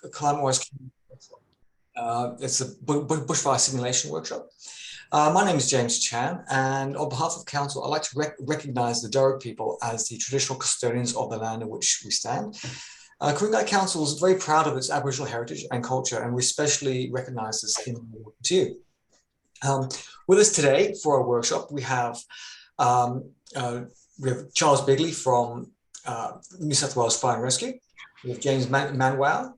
Climate Wise. It's a bushfire simulation workshop. My name is James Chan, and on behalf of Council, I'd like to recognise the Darug people as the traditional custodians of the land in which we stand. Ku-ring-gai Council is very proud of its Aboriginal heritage and culture, and we especially recognise this in to you. With us today for our workshop, we have Charles Bigley from New South Wales Fire and Rescue. We have James Manuel,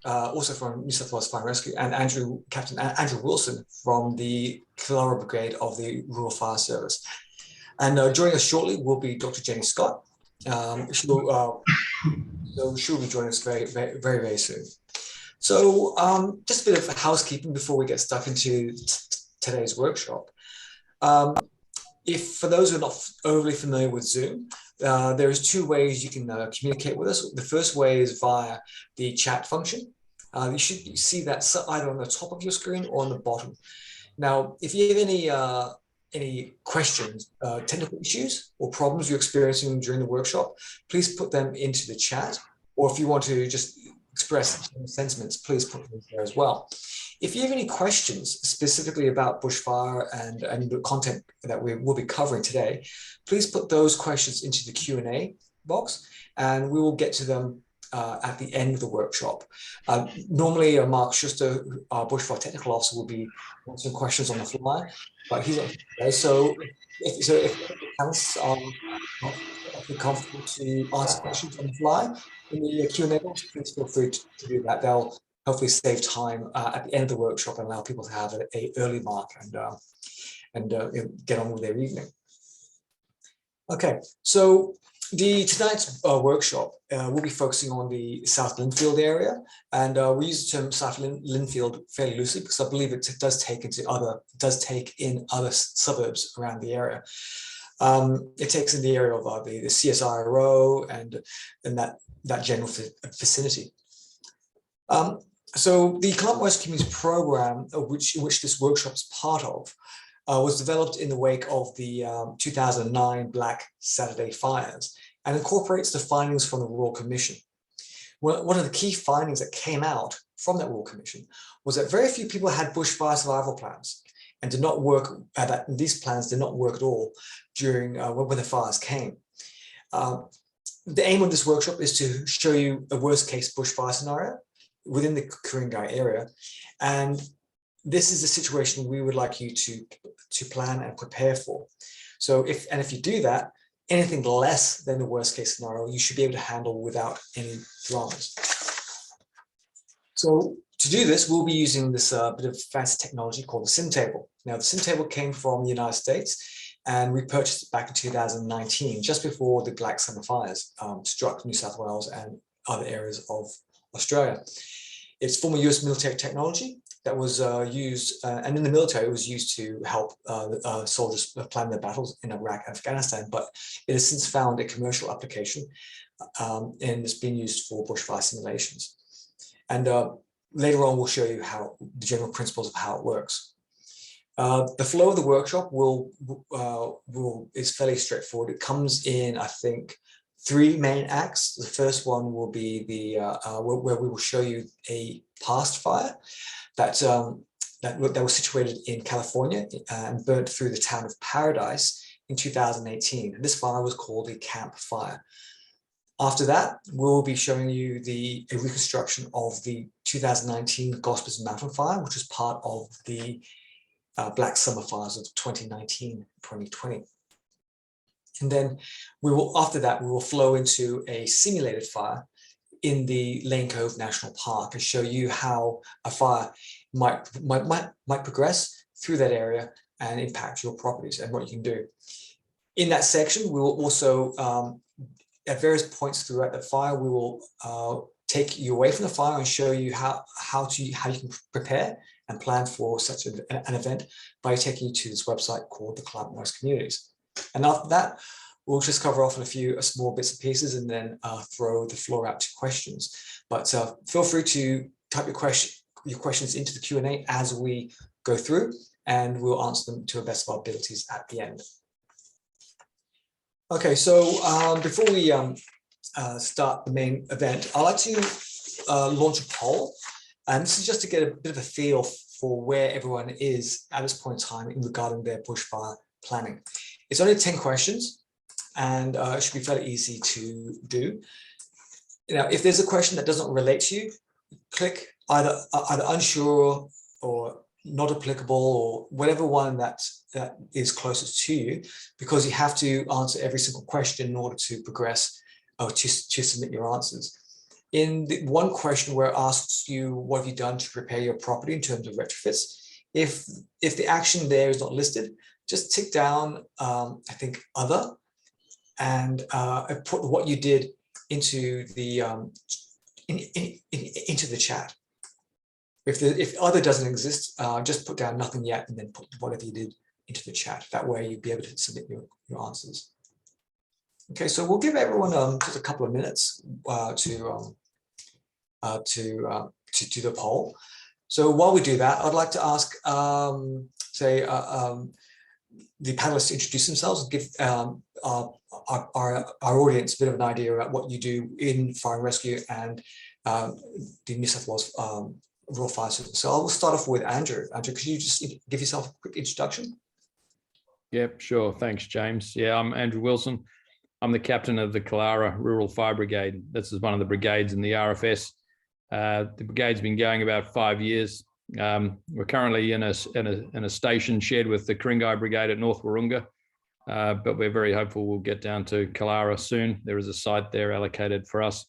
also from New South Wales Fire and Rescue, and Captain Andrew Wilson from the Killara Brigade of the Rural Fire Service. And joining us shortly will be Dr. Jenny Scott. She'll be joining us very soon. So just a bit of housekeeping before we get stuck into today's workshop. For those who are not overly familiar with Zoom, there's two ways you can communicate with us. The first way is via the chat function. You should see that either on the top of your screen or on the bottom. Now, if you have any questions, technical issues or problems you're experiencing during the workshop, please put them into the chat. Or if you want to just express sentiments, please put them there as well. If you have any questions specifically about bushfire and the content that we will be covering today, please put those questions into the Q&A box, and we will get to them at the end of the workshop. Normally, Mark Schuster, our bushfire technical officer, will be answering questions on the fly, but he's not today. So if panelists are not comfortable to answer questions on the fly in the Q&A box, please feel free to do that. They'll hopefully save time at the end of the workshop and allow people to have an early mark and get on with their evening. Okay, so tonight's workshop will be focusing on the South Lindfield area, and we use the term South Lindfield fairly loosely because I believe it does take in other suburbs around the area. It takes in the area of the CSIRO and that general vicinity. So the Climate Wise Communities program, in which this workshop is part of, was developed in the wake of the 2009 Black Saturday fires and incorporates the findings from the Royal Commission. One of the key findings that came out from that Royal Commission was that very few people had bushfire survival plans and did not work. These plans did not work at all during when the fires came. The aim of this workshop is to show you a worst-case bushfire scenario within the Ku-ring-gai area, and this is the situation we would like you to plan and prepare for. So if you do that, anything less than the worst case scenario, you should be able to handle without any dramas. So to do this, we'll be using this bit of fancy technology called the sim table. Now, the sim table came from the United States, and we purchased it back in 2019, just before the Black Summer fires struck New South Wales and other areas of Australia. It's former US military technology that was used, and in the military it was used to help soldiers plan their battles in Iraq and Afghanistan, but it has since found a commercial application and it's been used for bushfire simulations. And later on we'll show you how the general principles of how it works. The flow of the workshop is fairly straightforward. It comes in, I think, 3 main acts. The first one will be where we will show you a past fire that was situated in California and burnt through the town of Paradise in 2018. And this fire was called a Camp Fire. After that, we'll be showing you a reconstruction of the 2019 Gospers Mountain Fire, which was part of the Black Summer fires of 2019-2020. And then after that, we will flow into a simulated fire in the Lane Cove National Park and show you how a fire might progress through that area and impact your properties and what you can do. In that section, we will also, at various points throughout the fire, we will take you away from the fire and show you how you can prepare and plan for such an event by taking you to this website called the Climate Wise Communities. And after that, we'll just cover off on a few small bits and pieces and then throw the floor out to questions. But feel free to type your questions into the Q&A as we go through, and we'll answer them to the best of our abilities at the end. Okay, so before we start the main event, I'd like to launch a poll, and this is just to get a bit of a feel for where everyone is at this point in time regarding their bushfire planning. It's only 10 questions, and it should be fairly easy to do. If there's a question that doesn't relate to you, click either unsure or not applicable, or whatever one that is closest to you, because you have to answer every single question in order to progress or to submit your answers. In the one question where it asks you, what have you done to prepare your property in terms of retrofits? If the action there is not listed, just tick down, I think, other, and put what you did into the into the chat. If other doesn't exist, just put down nothing yet, and then put whatever you did into the chat. That way you'll be able to submit your answers. Okay, so we'll give everyone just a couple of minutes to do the poll. So while we do that, I'd like to ask, the panelists to introduce themselves and give our audience a bit of an idea about what you do in fire and rescue and the New South Wales Rural Fire Service. So I'll start off with Andrew. Andrew, could you just give yourself a quick introduction? Yep, sure. Thanks, James. Yeah, I'm Andrew Wilson. I'm the captain of the Killara Rural Fire Brigade. This is one of the brigades in the RFS. The brigade's been going about 5 years. We're currently in a station shared with the Ku-ring-gai Brigade at North Wahroonga, but we're very hopeful we'll get down to Killara soon. There is a site there allocated for us.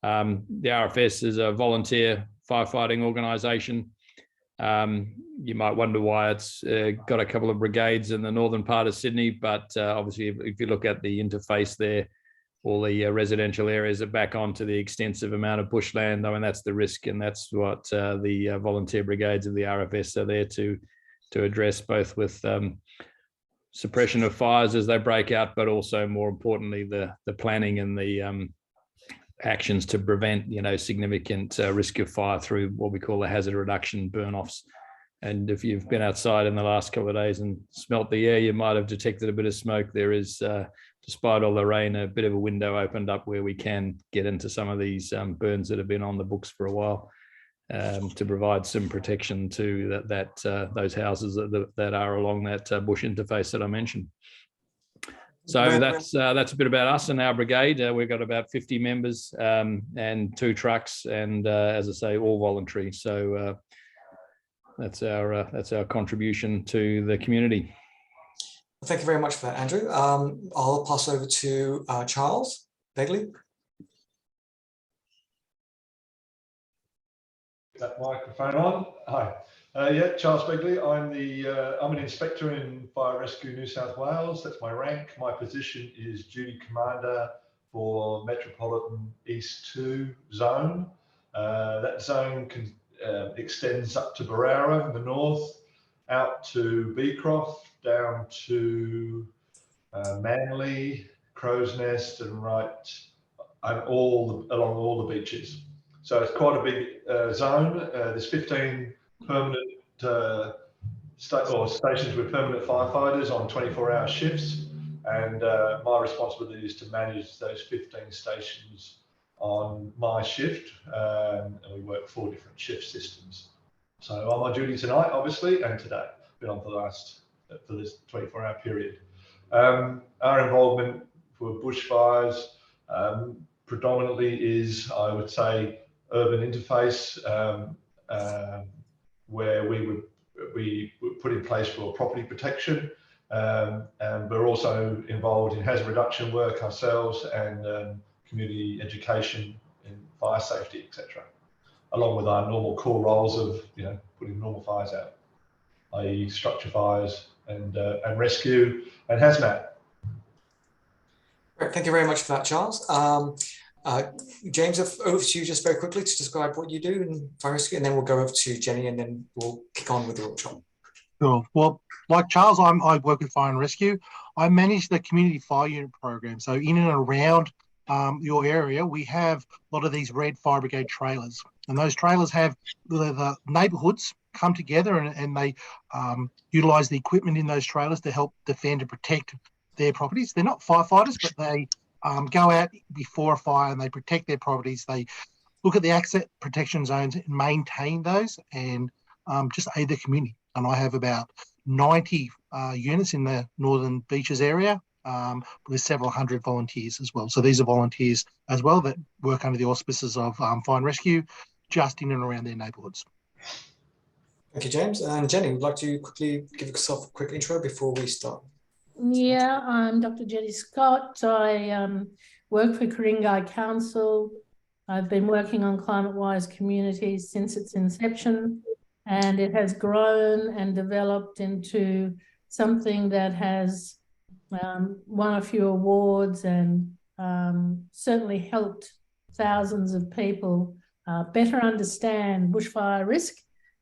The RFS is a volunteer firefighting organisation. You might wonder why it's got a couple of brigades in the northern part of Sydney, but obviously if you look at the interface there, all the residential areas are back onto the extensive amount of bushland, though, and that's the risk, and that's what the volunteer brigades of the RFS are there to address, both with suppression of fires as they break out, but also more importantly the planning and the actions to prevent significant risk of fire through what we call the hazard reduction burn-offs. And if you've been outside in the last couple of days and smelt the air, you might have detected a bit of smoke. There is, despite all the rain, a bit of a window opened up where we can get into some of these burns that have been on the books for a while, to provide some protection to those houses that are along that bush interface that I mentioned. So that's a bit about us and our brigade. We've got about 50 members and 2 trucks, and as I say, all voluntary. So that's our contribution to the community. Well, thank you very much for that, Andrew. I'll pass over to Charles Begley. That microphone on. Hi. Yeah, Charles Begley. I'm an inspector in Fire Rescue New South Wales. That's my rank. My position is Duty Commander for Metropolitan East 2 Zone. That zone extends up to Barara in the north, out to Beecroft, down to Manly, Crow's Nest, and along all the beaches. So it's quite a big zone. There's 15 permanent stations with permanent firefighters on 24-hour shifts, and my responsibility is to manage those 15 stations on my shift, and we work 4 different shift systems. So I'm on duty tonight, obviously, and today. Been on for this 24-hour period. Our involvement for bushfires predominantly is, I would say, urban interface, where we put in place for property protection, and we're also involved in hazard reduction work ourselves, and community education in fire safety, etc., along with our normal core roles of putting normal fires out, i.e. structure fires and rescue and hazmat. Great, thank you very much for that, Charles. James, over to you just very quickly to describe what you do in fire rescue, and then we'll go over to Jenny, and then we'll kick on with the workshop. Sure. Well, like Charles, I work with fire and rescue. I manage the community fire unit program. So in and around your area, we have a lot of these red fire brigade trailers, and those trailers have the neighbourhoods come together, and they utilise the equipment in those trailers to help defend and protect their properties. They're not firefighters, but they go out before a fire and they protect their properties. They look at the asset protection zones and maintain those, and just aid the community. And I have about 90 units in the Northern Beaches area, with several hundred volunteers as well. So these are volunteers as well that work under the auspices of Fire and Rescue, just in and around their neighbourhoods. Thank you, James. And Jenny, would like to quickly give yourself a quick intro before we start? Yeah, I'm Dr. Jenny Scott. I work for Ku-ring-gai Council. I've been working on climate-wise communities since its inception, and it has grown and developed into something that has won a few awards and certainly helped thousands of people better understand bushfire risk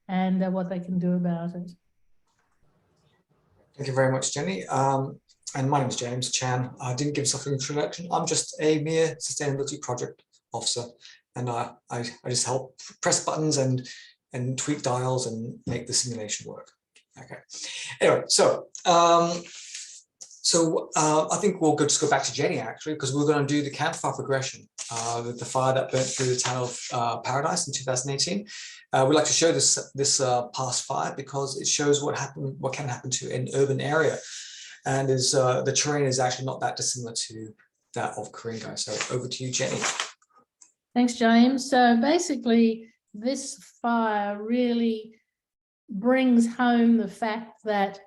and what they can do about it. Thank you very much, Jenny. And my name is James Chan. I didn't give myself an introduction. I'm just a mere sustainability project officer, and I just help press buttons and tweak dials and make the simulation work. Okay. Anyway, so I think we'll just go back to Jenny actually, because we're going to do the campfire progression, the fire that burnt through the town of Paradise in 2018. We'd like to show this past fire because it shows what can happen to an urban area, and the terrain is actually not that dissimilar to that of Ku-ring-gai. So over to you, Jenny. Thanks, James. So basically, this fire really brings home the fact that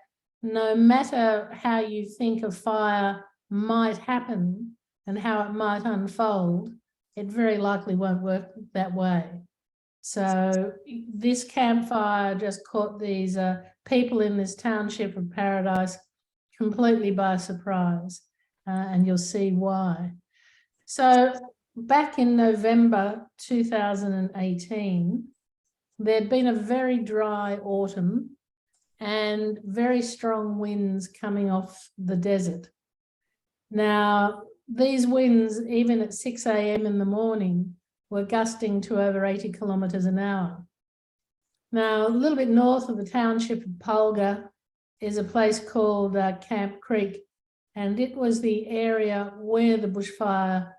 no matter how you think a fire might happen and how it might unfold, it very likely won't work that way. So this campfire just caught these people in this township of Paradise completely by surprise, and you'll see why. So back in November 2018, there'd been a very dry autumn and very strong winds coming off the desert. Now, these winds, even at 6 a.m. in the morning, were gusting to over 80 kilometres an hour. Now, a little bit north of the township of Pulga is a place called Camp Creek, and it was the area where the bushfire,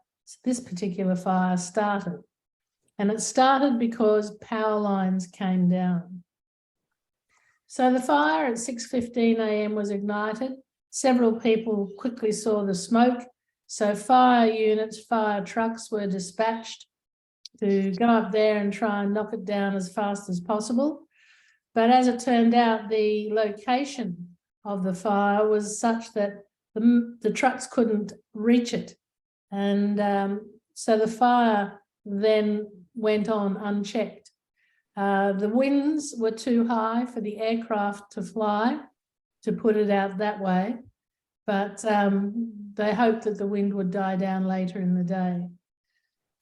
this particular fire, started. And it started because power lines came down. So the fire at 6:15 a.m. was ignited. Several people quickly saw the smoke. So fire units, fire trucks were dispatched to go up there and try and knock it down as fast as possible. But as it turned out, the location of the fire was such that the trucks couldn't reach it. And so the fire then went on unchecked. The winds were too high for the aircraft to fly, to put it out that way, but they hoped that the wind would die down later in the day.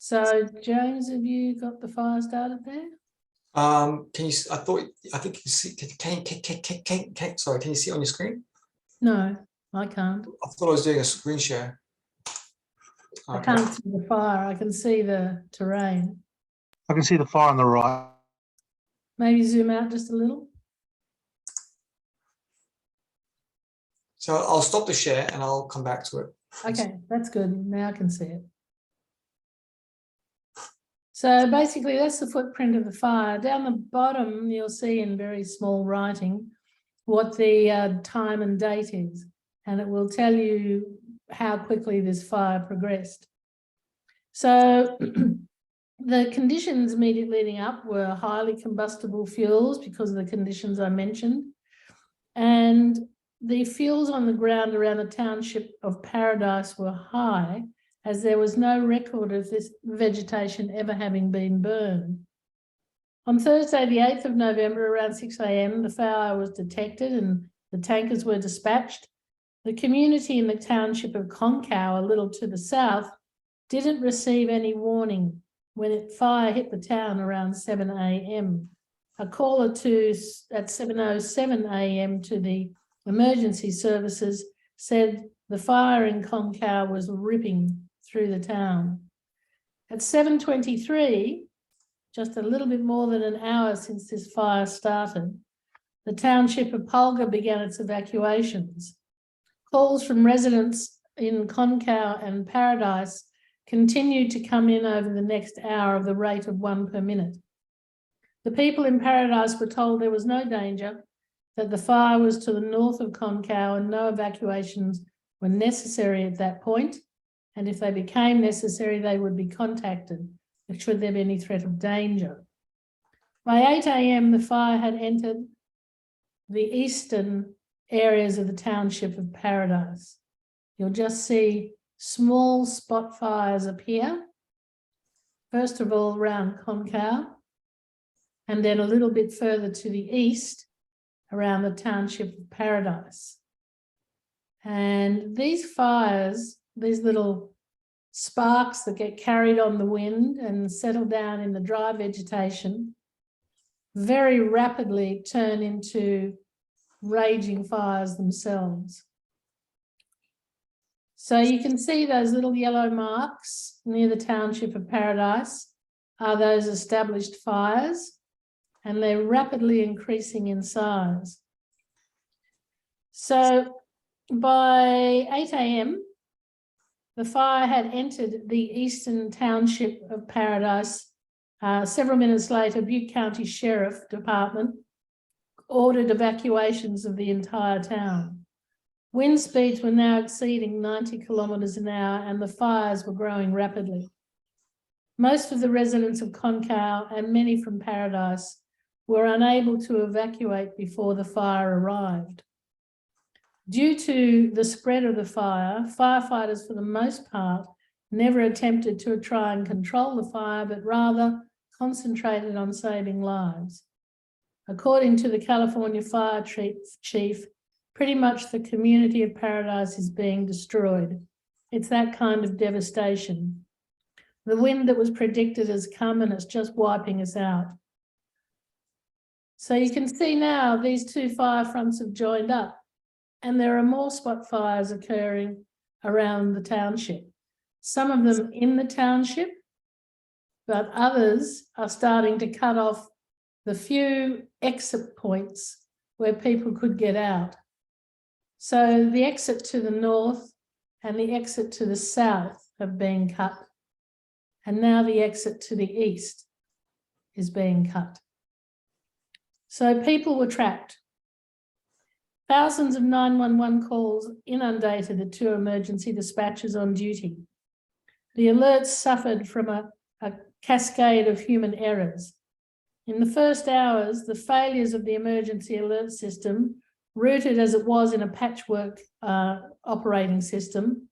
So, James, have you got the fire started there? Can you? I think you see. Sorry, can you see it on your screen? No, I can't. I thought I was doing a screen share. Okay. I can't see the fire. I can see the terrain. I can see the fire on the right. Maybe zoom out just a little. So I'll stop the share and I'll come back to it. Okay, that's good. Now I can see it. So basically, that's the footprint of the fire. Down the bottom, you'll see in very small writing what the time and date is, and it will tell you how quickly this fire progressed. So the conditions immediately leading up were highly combustible fuels because of the conditions I mentioned, and the fuels on the ground around the township of Paradise were high, as there was no record of this vegetation ever having been burned. On Thursday, the 8th of November, around 6 a.m, the fire was detected and the tankers were dispatched. The community in the township of Ku-ring-gai, a little to the south, didn't receive any warning when fire hit the town around 7 a.m. A caller at 7:07 a.m. to the emergency services said the fire in Ku-ring-gai was ripping through the town. At 7:23, just a little bit more than an hour since this fire started, the township of Pulga began its evacuations. Calls from residents in Ku-ring-gai and Paradise continued to come in over the next hour at the rate of 1 per minute. The people in Paradise were told there was no danger, that the fire was to the north of Ku-ring-gai and no evacuations were necessary at that point, and if they became necessary, they would be contacted should there be any threat of danger. By 8 a.m, the fire had entered the eastern areas of the township of Paradise. You'll just see small spot fires appear, first of all around Ku-ring-gai, and then a little bit further to the east around the township of Paradise. And these fires, these little sparks that get carried on the wind and settle down in the dry vegetation, very rapidly turn into raging fires themselves. So you can see those little yellow marks near the township of Paradise are those established fires, and they're rapidly increasing in size. So by 8 a.m, the fire had entered the eastern township of Paradise. Several minutes later, Butte County Sheriff Department ordered evacuations of the entire town. Wind speeds were now exceeding 90 kilometres an hour and the fires were growing rapidly. Most of the residents of Ku-ring-gai and many from Paradise were unable to evacuate before the fire arrived. Due to the spread of the fire, firefighters for the most part never attempted to try and control the fire, but rather concentrated on saving lives. According to the California fire chief, pretty much the community of Paradise is being destroyed. It's that kind of devastation. The wind that was predicted has come and it's just wiping us out. So you can see now these two fire fronts have joined up, and there are more spot fires occurring around the township. Some of them in the township, but others are starting to cut off the few exit points where people could get out. So the exit to the north and the exit to the south have been cut, and now the exit to the east is being cut. So people were trapped. Thousands of 911 calls inundated the two emergency dispatchers on duty. The alerts suffered from a cascade of human errors. In the first hours, the failures of the emergency alert system, rooted as it was in a patchwork operating system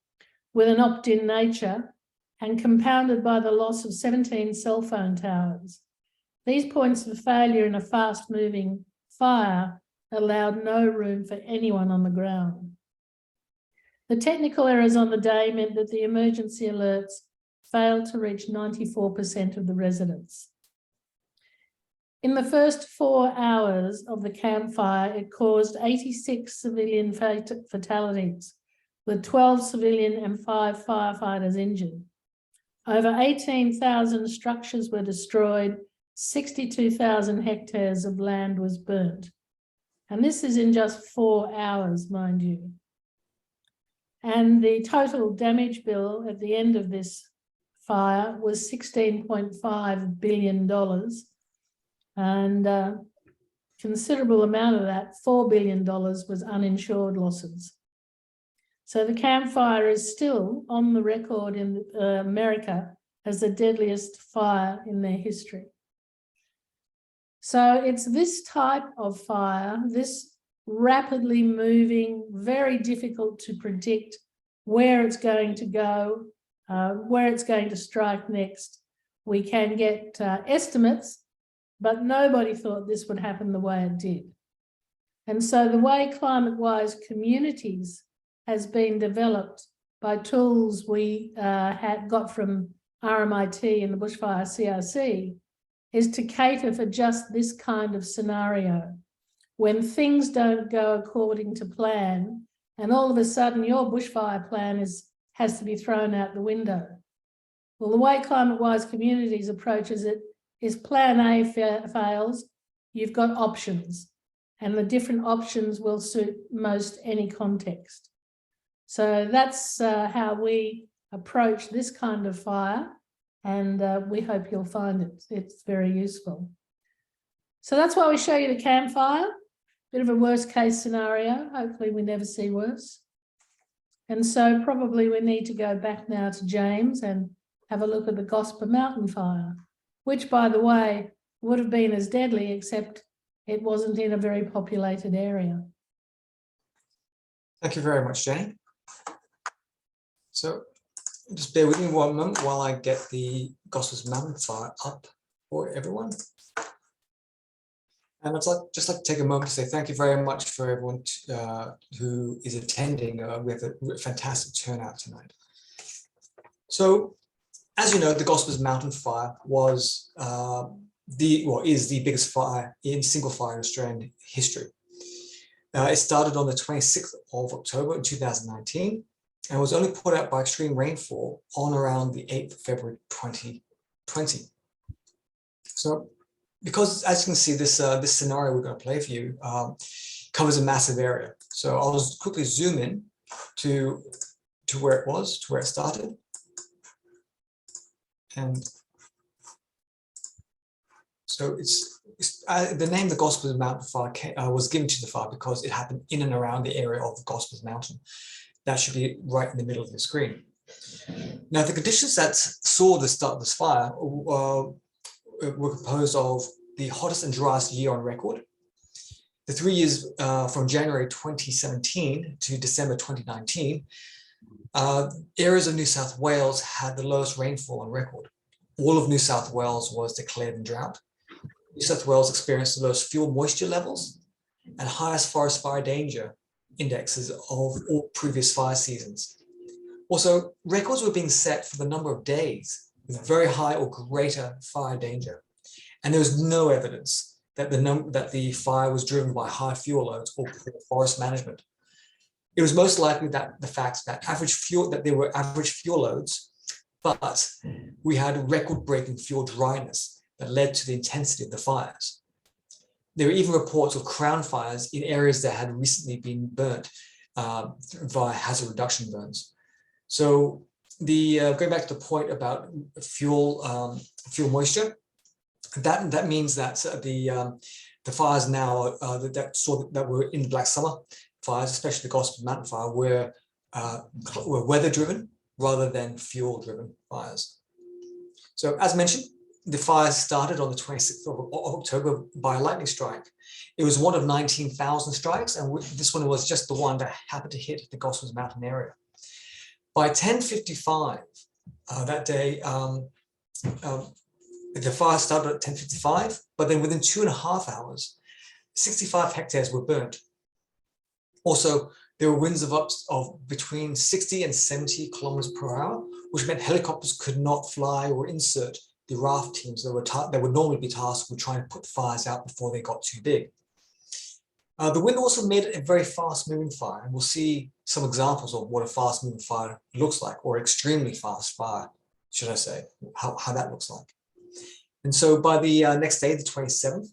with an opt-in nature and compounded by the loss of 17 cell phone towers. These points of failure in a fast-moving fire allowed no room for anyone on the ground. The technical errors on the day meant that the emergency alerts failed to reach 94% of the residents. In the first 4 hours of the campfire, it caused 86 civilian fatalities, with 12 civilian and 5 firefighters injured. Over 18,000 structures were destroyed, 62,000 hectares of land was burnt. And this is in just 4 hours, mind you. And the total damage bill at the end of this fire was $16.5 billion. And a considerable amount of that, $4 billion, was uninsured losses. So the campfire is still on the record in America as the deadliest fire in their history. So it's this type of fire, this rapidly moving, very difficult to predict where it's going to go, where it's going to strike next. We can get estimates, but nobody thought this would happen the way it did. And so the way climate-wise communities has been developed by tools we had got from RMIT and the Bushfire CRC is to cater for just this kind of scenario. When things don't go according to plan, and all of a sudden your bushfire plan has to be thrown out the window. Well, the way climate-wise communities approaches it is plan A fails, you've got options, and the different options will suit most any context. So that's how we approach this kind of fire, and we hope you'll find it's very useful. So that's why we show you the campfire, bit of a worst case scenario. Hopefully we never see worse. And so probably we need to go back now to James and have a look at the Gosper Mountain fire, which, by the way, would have been as deadly, except it wasn't in a very populated area. Thank you very much, Jane. So just bear with me one moment while I get the Gosper Mountain fire up for everyone. And I'd just like to take a moment to say thank you very much for everyone who is attending. We have a fantastic turnout tonight. So, as you know, the Gosper Mountain fire was is the biggest fire in single fire in Australian history. It started on the 26th of October in 2019 and was only put out by extreme rainfall on around the 8th of February 2020. So, because as you can see, this scenario we're going to play for you covers a massive area. So I'll just quickly zoom in to where it started. And so the name the Gosper Mountain fire was given to the fire because it happened in and around the area of the Gosper Mountain. That should be right in the middle of the screen. Now, the conditions that saw the start of this fire were composed of the hottest and driest year on record. The 3 years from January 2017 to December 2019, areas of New South Wales had the lowest rainfall on record. All of New South Wales was declared in drought. New South Wales experienced the lowest fuel moisture levels and highest forest fire danger indexes of all previous fire seasons. Also, records were being set for the number of days with very high or greater fire danger. And there was no evidence that the fire was driven by high fuel loads or poor forest management. It was most likely that the fact that there were average fuel loads, but we had record-breaking fuel dryness that led to the intensity of the fires. There were even reports of crown fires in areas that had recently been burnt via hazard reduction burns. So going back to the point about fuel moisture, that means that the fires now that were in the Black Summer fires, especially the Gosper Mountain fire, were weather-driven rather than fuel-driven fires. So, as mentioned, the fire started on the 26th of October by a lightning strike. It was one of 19,000 strikes, and this one was just the one that happened to hit the Gosper Mountain area. By 10:55 that day, the fire started at 10:55, but then within 2.5 hours, 65 hectares were burnt. Also, there were winds of between 60 and 70 kilometers per hour, which meant helicopters could not fly or insert the raft teams that would normally be tasked with trying to put fires out before they got too big. The wind also made it a very fast-moving fire, and we'll see some examples of what a fast-moving fire looks like, or extremely fast fire, should I say, how that looks like. And so by the next day, the 27th,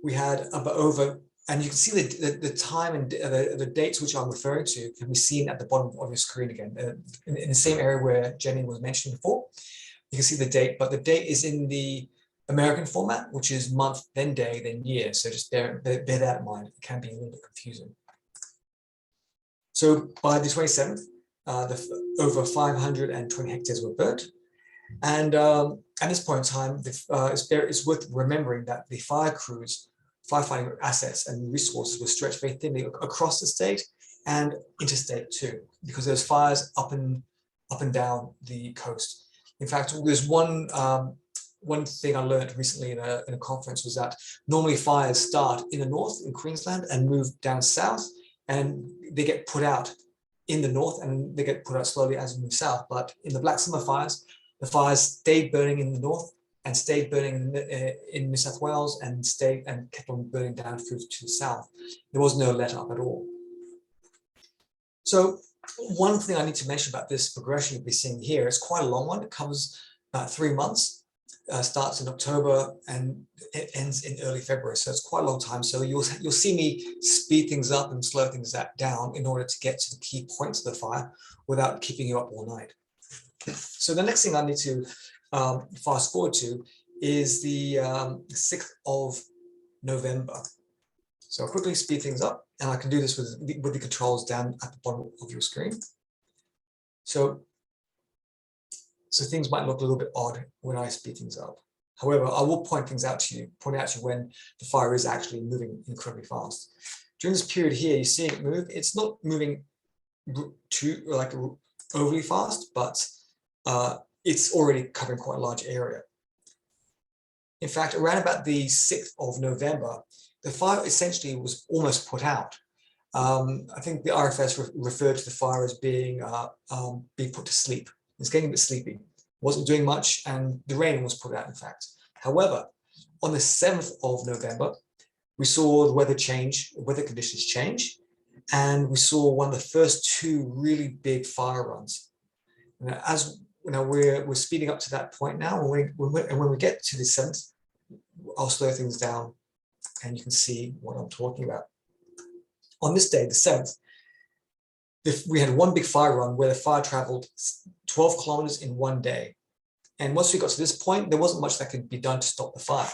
we had over, and you can see the time and the dates which I'm referring to can be seen at the bottom of your screen again, in the same area where Jenny was mentioning before. You can see the date, but the date is in the American format, which is month, then day, then year. So just bear that in mind. It can be a little bit confusing. So by the 27th, over 520 hectares were burnt. And at this point in time, it's worth remembering that the fire crews, firefighting assets and resources were stretched very thinly across the state and interstate too, because there's fires up and down the coast. In fact, there's one thing I learned recently in a conference was that normally fires start in the north in Queensland and move down south, and they get put out in the north and they get put out slowly as we move south. But in the Black Summer fires, the fires stayed burning in the north and stayed burning in New South Wales and kept on burning down through to the south. There was no let up at all. So one thing I need to mention about this progression you'll be seeing here, it's quite a long one. It covers about 3 months, starts in October and it ends in early February. So it's quite a long time. So you'll see me speed things up and slow things down in order to get to the key points of the fire without keeping you up all night. So the next thing I need to fast forward to is the 6th of November. So I'll quickly speed things up, and I can do this with the controls down at the bottom of your screen. So things might look a little bit odd when I speed things up. However, I will point out to you when the fire is actually moving incredibly fast. During this period here, you see it move. It's not moving too overly fast, but it's already covering quite a large area. In fact, around about the 6th of November, the fire essentially was almost put out. I think the RFS referred to the fire as being put to sleep. It's getting a bit sleepy. Wasn't doing much, and the rain was put out, in fact. However, on the 7th of November, we saw the weather conditions change, and we saw one of the first 2 really big fire runs. Now, as you know, we're speeding up to that point now, and when we get to the 7th, I'll slow things down, and you can see what I'm talking about. On this day, the 7th, we had one big fire run where the fire traveled 12 kilometers in one day. And once we got to this point, there wasn't much that could be done to stop the fire.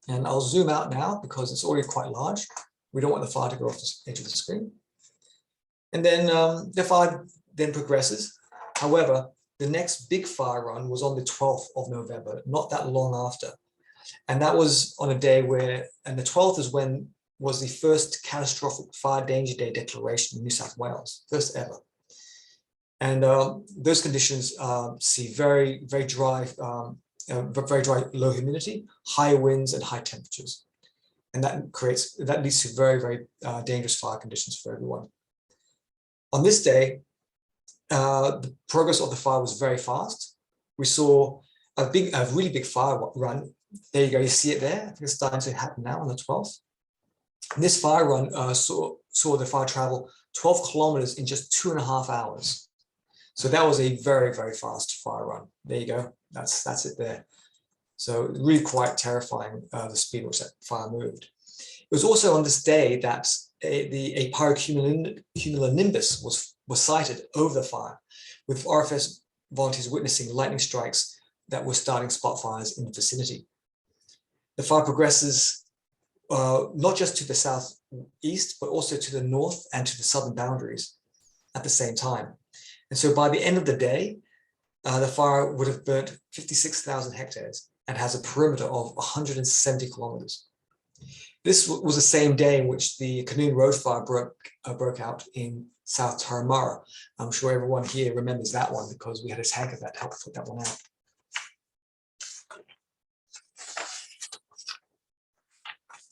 And I'll zoom out now because it's already quite large. We don't want the fire to go off the edge of the screen. And then the fire then progresses. However, the next big fire run was on the 12th of November, not that long after. And that was on a day and the 12th was the first catastrophic fire danger day declaration in New South Wales, first ever. And those conditions see very, very dry, low humidity, high winds, and high temperatures. And that leads to very, very dangerous fire conditions for everyone. On this day, the progress of the fire was very fast. We saw a really big fire run. There you go, you see it there. I think it's starting to happen now on the 12th. And this fire run saw the fire travel 12 kilometers in just 2.5 hours. So that was a very, very fast fire run. There you go, that's it there. So really quite terrifying, the speed at which that fire moved. It was also on this day that a pyrocumulonimbus was sighted over the fire, with RFS volunteers witnessing lightning strikes that were starting spot fires in the vicinity. The fire progresses not just to the southeast, but also to the north and to the southern boundaries at the same time. And so by the end of the day, the fire would have burnt 56,000 hectares and has a perimeter of 170 kilometers. This was the same day in which the Canoon Road fire broke out in South Turramurra. I'm sure everyone here remembers that one because we had a tanker that helped put that one out.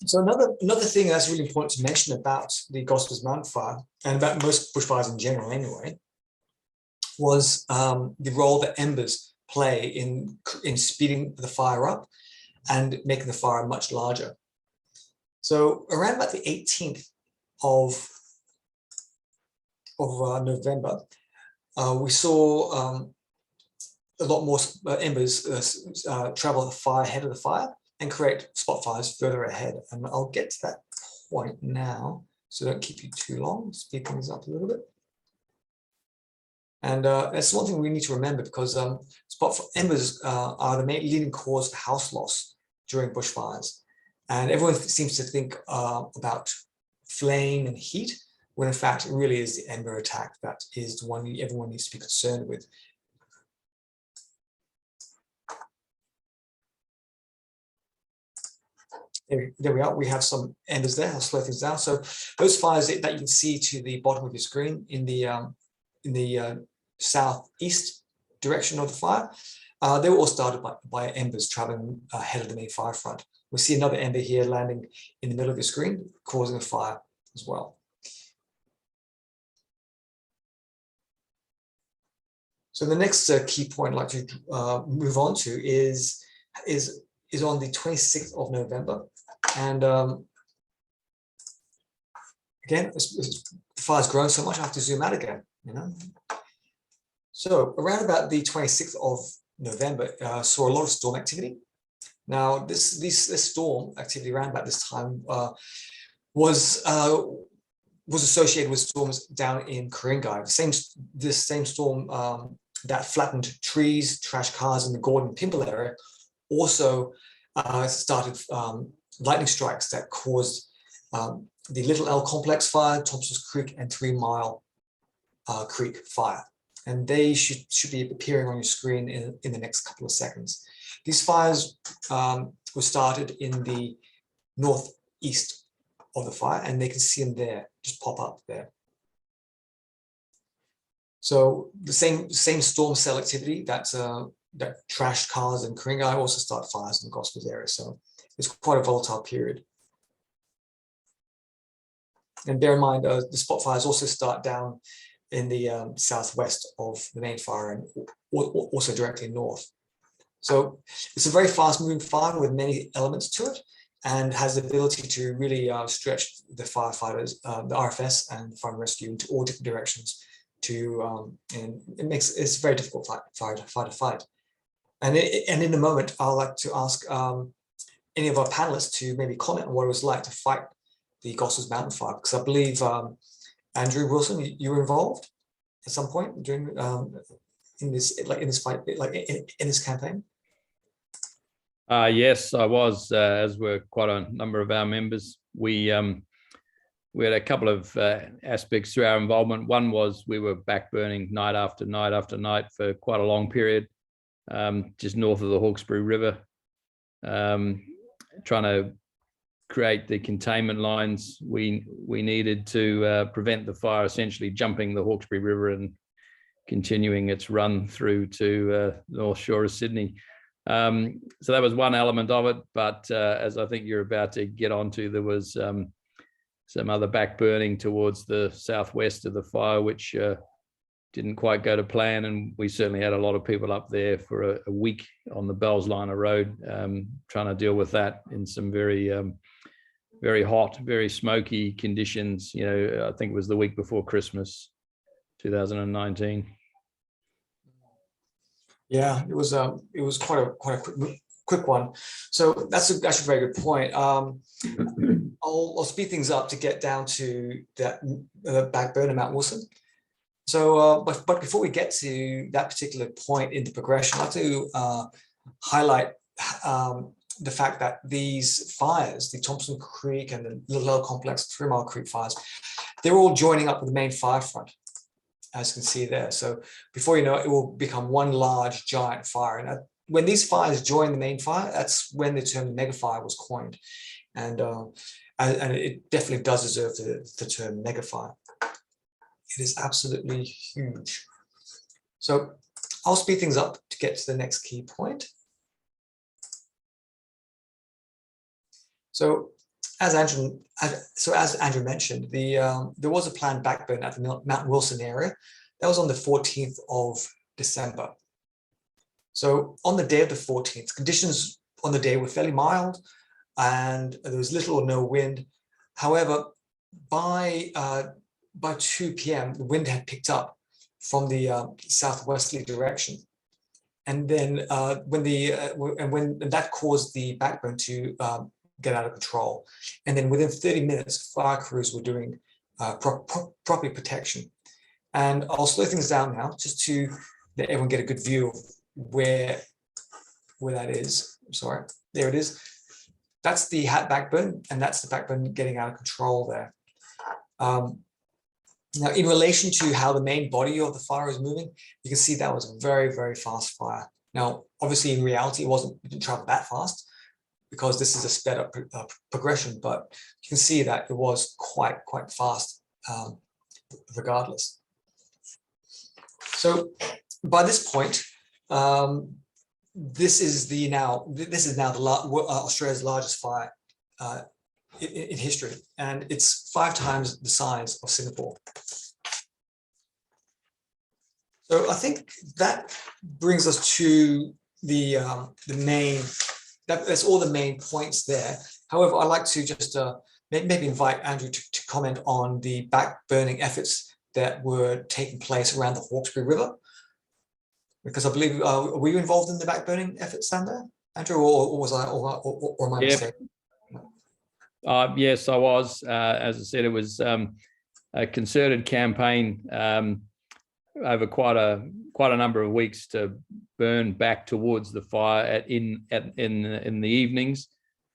So another thing that's really important to mention about the Gospers Mountain fire, and about most bushfires in general anyway, was the role that embers play in speeding the fire up and making the fire much larger. So around about the 18th of November, we saw a lot more embers travel the fire ahead of the fire and create spot fires further ahead. And I'll get to that point now, so don't keep you too long, speed things up a little bit. And that's one thing we need to remember, because spot embers are the main leading cause of house loss during bushfires. And everyone seems to think about flame and heat, when in fact it really is the ember attack that is the one everyone needs to be concerned with. There we are. We have some embers there. I'll slow things down. So those fires that you can see to the bottom of your screen in the southeast direction of the fire, they were all started by embers traveling ahead of the main fire front. We see another ember here landing in the middle of your screen, causing a fire as well. So the next key point I'd like to move on to is on the 26th of November. And again, the fire's grown so much, I have to zoom out again, you know. So around about the 26th of November, saw a lot of storm activity. Now, this storm activity around about this time was was associated with storms down in Ku-ring-gai. This same storm that flattened trees, trashed cars in the Gordon Pimble area also started lightning strikes that caused the Little L Complex fire, Thompson's Creek, and 3 Mile Creek fire. And they should be appearing on your screen in the next couple of seconds. These fires were started in the northeast of the fire, and they can see them there, just pop up there. So the same storm cell activity that trashed cars in Ku-ring-gai also start fires in the Gosford area. So it's quite a volatile period. And bear in mind, the spot fires also start down in the southwest of the main fire and also directly north. So it's a very fast moving fire with many elements to it, and has the ability to really stretch the firefighters, the RFS and fire and rescue into all different directions. And it's a very difficult fire to fight. And in a moment, I'd like to ask any of our panelists to maybe comment on what it was like to fight the Gossels Mountain Fire, because I believe Andrew Wilson, you were involved at some point during in this fight, in this campaign. Yes, I was, as were quite a number of our members. We had a couple of aspects to our involvement. One was we were backburning night after night after night for quite a long period, just north of the Hawkesbury River, trying to create the containment lines we needed to prevent the fire essentially jumping the Hawkesbury River and continuing its run through to the North Shore of Sydney. So that was one element of it, but as I think you're about to get onto, there was some other backburning towards the southwest of the fire, which didn't quite go to plan, and we certainly had a lot of people up there for a week on the Bellsliner Road, trying to deal with that in some very hot, very smoky conditions. You know, I think it was the week before Christmas, 2019. Yeah, it was quite a quick one. So that's a very good point. I'll speed things up to get down to that backburn of Mount Wilson. So, but before we get to that particular point in the progression, I'd like to highlight the fact that these fires, the Thompson Creek and the Little L Complex, 3 Mile Creek fires, they're all joining up with the main fire front, as you can see there. So before you know it, it will become one large giant fire. And when these fires join the main fire, that's when the term megafire was coined. And it definitely does deserve the term megafire. It is absolutely huge. So I'll speed things up to get to the next key point. So as Andrew mentioned, there was a planned backburn at the Mount Wilson area. That was on the 14th of December. So on the day of the 14th, conditions on the day were fairly mild, and there was little or no wind. However, by 2 p.m., the wind had picked up from the southwesterly direction, and then when that caused the backburn to get out of control, and then within 30 minutes, fire crews were doing property protection. And I'll slow things down now, just to let everyone get a good view of where that is. I'm sorry, there it is. That's the hat backburn, and that's the backburn getting out of control there. Now, in relation to how the main body of the fire is moving, you can see that was a very, very fast fire. Now, obviously, in reality, it didn't travel that fast, because this is a sped up progression, but you can see that it was quite fast regardless. So by this point, this is now Australia's largest fire in history, and it's 5 times the size of Singapore. So I think that brings us to the main. That's all the main points there. However, I'd like to just maybe invite Andrew to comment on the backburning efforts that were taking place around the Hawkesbury River, because I believe were you involved in the backburning efforts down there, Andrew, or was I, or am I mistaken? Yes, I was. As I said, it was a concerted campaign over quite a number of weeks to burn back towards the fire in the evenings.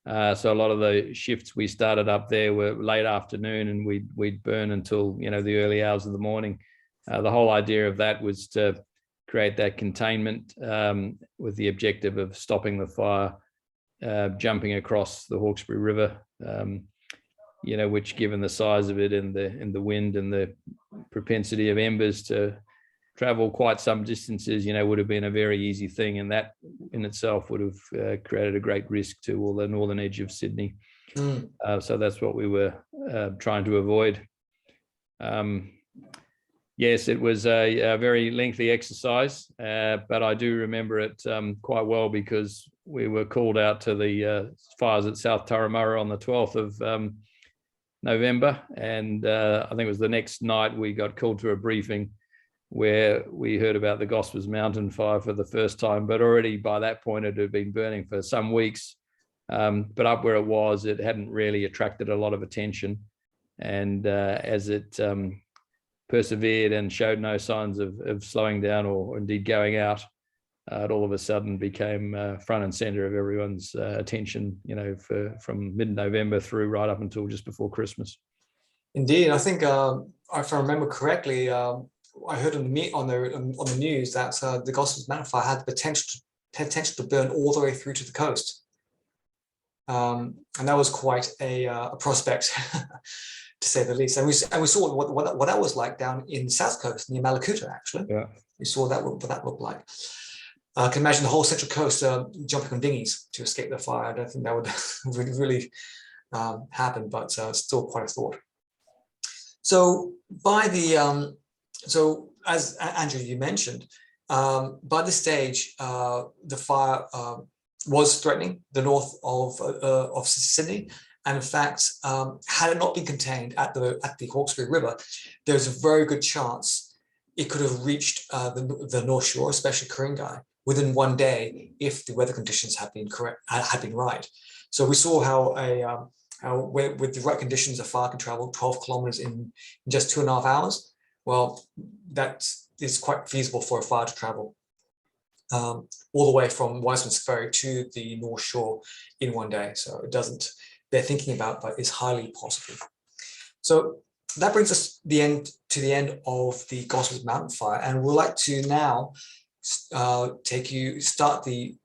So a lot of the shifts we started up there were late afternoon, and we'd burn until the early hours of the morning. The whole idea of that was to create that containment with the objective of stopping the fire jumping across the Hawkesbury River. Which, given the size of it and the wind and the propensity of embers to travel quite some distances, would have been a very easy thing, and that in itself would have created a great risk to all the northern edge of Sydney. So that's what we were trying to avoid. Yes, it was a very lengthy exercise, but I do remember it quite well, because we were called out to the fires at South Turramurra on the 12th of November, and I think it was the next night we got called to a briefing where we heard about the Gospers Mountain fire for the first time, but already by that point it had been burning for some weeks. But up where it was, it hadn't really attracted a lot of attention, and as it persevered and showed no signs of slowing down or indeed going out, it all of a sudden became front and center of everyone's attention, from mid-November through right up until just before Christmas. Indeed, I think if I remember correctly, I heard on the news that the Gospers Mountain fire had the potential to burn all the way through to the coast, and that was quite a prospect, to say the least. And we saw what that was like down in the south coast near Malakuta. Actually, yeah, we saw what that looked like. I can imagine the whole Central Coast jumping on dinghies to escape the fire. I don't think that would really happen, but still quite a thought. So so as Andrew, you mentioned, by this stage, the fire was threatening the north of Sydney, and in fact, had it not been contained at the Hawkesbury River, there's a very good chance it could have reached the North Shore, especially Ku-ring-gai, within one day if the weather conditions had been right. So we saw how with the right conditions, a fire can travel 12 kilometers in just 2.5 hours. Well, that is quite feasible for a fire to travel all the way from Wiseman's Ferry to the North Shore in one day. So it doesn't bear thinking about, but is highly possible. So that brings us to the end of the Gospers Mountain fire, and we'd like to now start the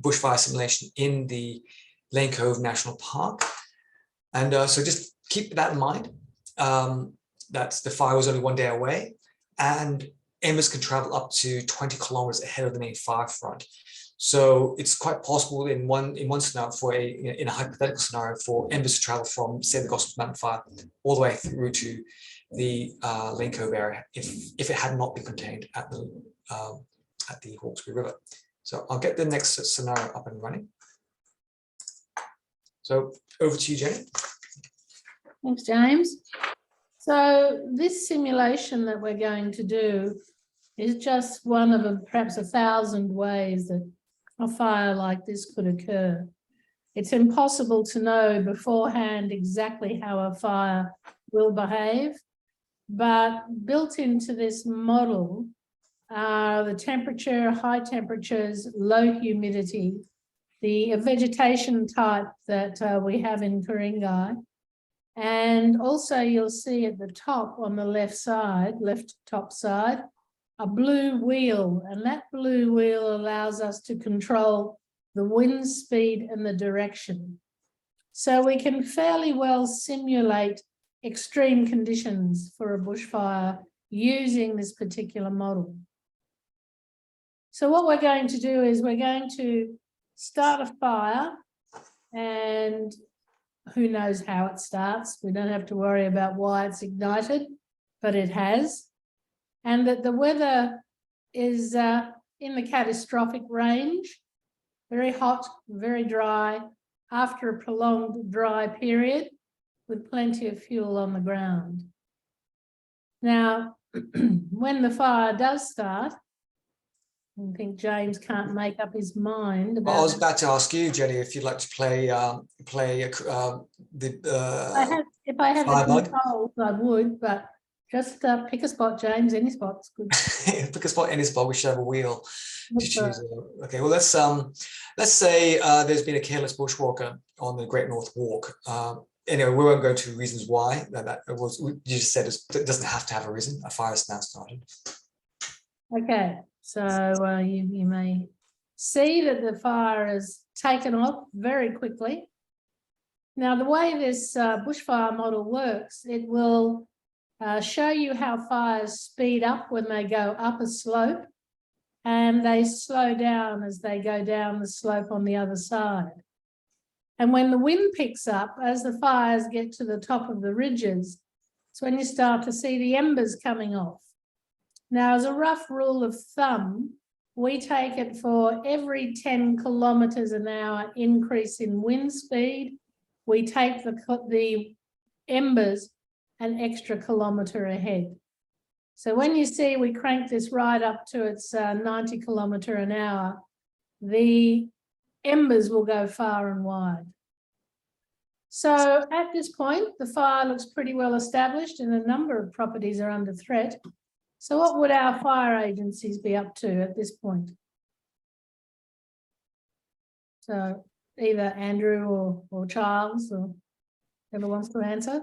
bushfire simulation in the Lane Cove National Park. And so just keep that in mind, that the fire was only one day away, and embers can travel up to 20 kilometers ahead of the main fire front. So it's quite possible in one scenario, in a hypothetical scenario, for embers to travel from, say, the Gospers Mountain fire all the way through to the Lane Cove area if it had not been contained at the Hawkesbury River. So I'll get the next scenario up and running. So over to you, Jenny. Thanks, James. So this simulation that we're going to do is just one of perhaps 1,000 ways that a fire like this could occur. It's impossible to know beforehand exactly how a fire will behave, but built into this model are the temperature, high temperatures, low humidity, the vegetation type that we have in Ku-ring-gai. And also you'll see at the top on the left top side, a blue wheel, and that blue wheel allows us to control the wind speed and the direction. So we can fairly well simulate extreme conditions for a bushfire using this particular model. So what we're going to do is we're going to start a fire, and who knows how it starts. We don't have to worry about why it's ignited, but it has. And that the weather is in the catastrophic range, very hot, very dry, after a prolonged dry period with plenty of fuel on the ground. Now, when the fire does start, I think James can't make up his mind about. I was about to ask you, Jenny, if you'd like to play I have If I had the Firebug. controls, I would, but just pick a spot, James. Any spot's good. Pick a spot, any spot. We should have a wheel to That's right. choose. Okay, well let's say there's been a careless bushwalker on the Great North Walk. Anyway, we won't go into reasons why. That was, you just said it doesn't have to have a reason. A fire is now started. Okay, so you may see that the fire has taken off very quickly. Now, the way this bushfire model works, it will show you how fires speed up when they go up a slope, and they slow down as they go down the slope on the other side. And when the wind picks up, as the fires get to the top of the ridges, it's when you start to see the embers coming off. Now, as a rough rule of thumb, we take it for every 10 kilometres an hour increase in wind speed, we take the embers an extra kilometre ahead. So when you see we crank this right up to its 90 kilometre an hour, the embers will go far and wide. So at this point, the fire looks pretty well established and a number of properties are under threat. So what would our fire agencies be up to at this point? So either Andrew or Charles, or whoever wants to answer.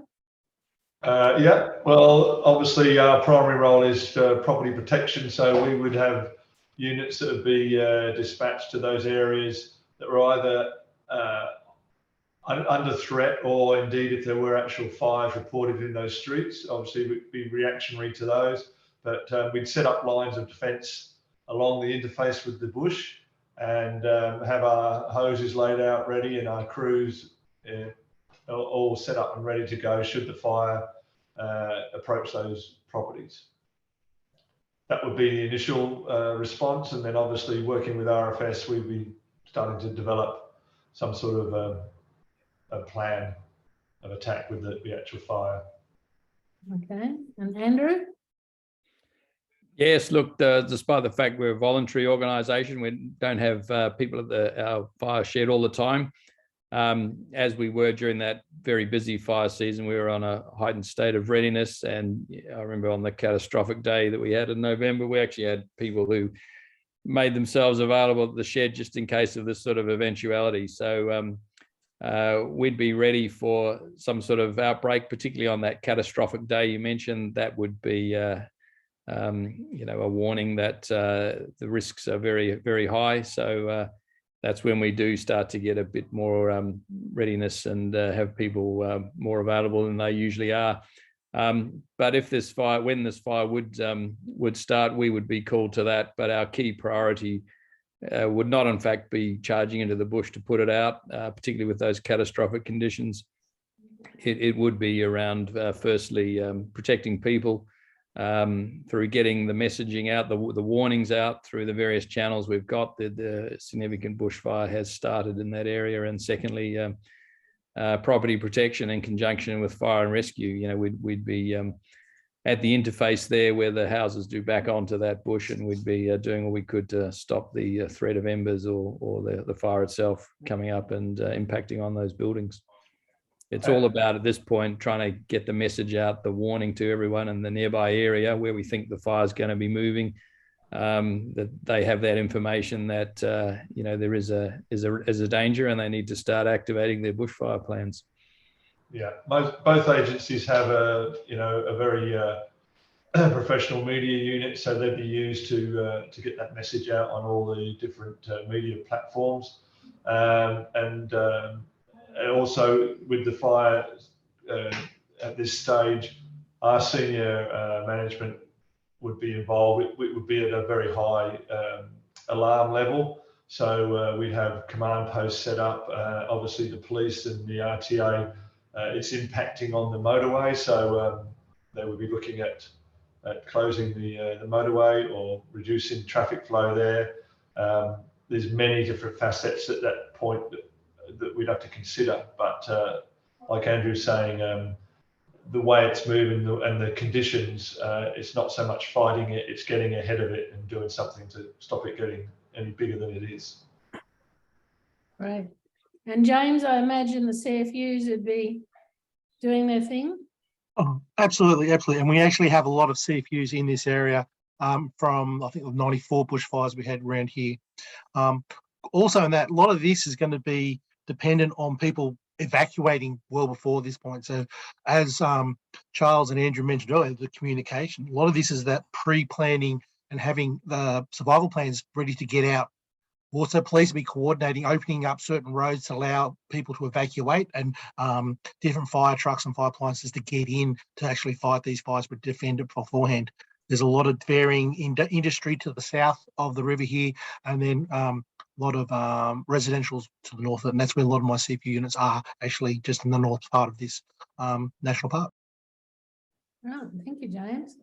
Yeah, well, obviously our primary role is property protection. So we would have units that would be dispatched to those areas that were either under threat, or indeed if there were actual fires reported in those streets, obviously we'd be reactionary to those. But we'd set up lines of defence along the interface with the bush, and have our hoses laid out ready and our crews all set up and ready to go should the fire approach those properties. That would be the initial response, and then obviously working with RFS, we'd be starting to develop some sort of a plan of attack with the actual fire. Okay, and Andrew? Yes, look, despite the fact we're a voluntary organisation, we don't have people at our fire shed all the time. As we were during that very busy fire season, we were on a heightened state of readiness. And I remember on the catastrophic day that we had in November, we actually had people who made themselves available at the shed just in case of this sort of eventuality. So we'd be ready for some sort of outbreak, particularly on that catastrophic day you mentioned. That would be you know, a warning that the risks are very, very high. So that's when we do start to get a bit more readiness and have people more available than they usually are. But if this fire, when this fire would start, we would be called to that. But our key priority would not, in fact, be charging into the bush to put it out, particularly with those catastrophic conditions. It would be around, firstly, protecting people, through getting the messaging out, the warnings out through the various channels we've got. The significant bushfire has started in that area, and secondly, property protection in conjunction with fire and rescue. You know, we'd be at the interface there where the houses do back onto that bush, and we'd be doing what we could to stop the threat of embers or the fire itself coming up and impacting on those buildings. It's all about, at this point, trying to get the message out, the warning to everyone in the nearby area where we think the fire is going to be moving, that they have that information that you know, there is a danger, and they need to start activating their bushfire plans. Yeah, both agencies have a very professional media unit, so they'd be used to get that message out on all the different media platforms, and also with the fire at this stage, our senior management would be involved. It would be at a very high alarm level. So we have command posts set up, obviously the police and the RTA. It's impacting on the motorway, so they would be looking at closing the motorway or reducing traffic flow there. There's many different facets at that point that we'd have to consider, but like Andrew's saying, the way it's moving and the conditions, it's not so much fighting it, it's getting ahead of it and doing something to stop it getting any bigger than it is. Right. And James, I imagine the CFUs would be doing their thing? Oh, absolutely, absolutely. And we actually have a lot of CFUs in this area from, I think, the 94 bushfires we had around here. Also, in that, a lot of this is going to be dependent on people evacuating well before this point. So as Charles and Andrew mentioned earlier, the communication, a lot of this is that pre-planning and having the survival plans ready to get out. Also, police will be coordinating, opening up certain roads to allow people to evacuate, and different fire trucks and fire appliances to get in to actually fight these fires, but defend it beforehand. There's a lot of varying industry to the south of the river here, and then a lot of residentials to the north, and that's where a lot of my CPU units are, actually just in the north part of this national park. Oh, thank you, James.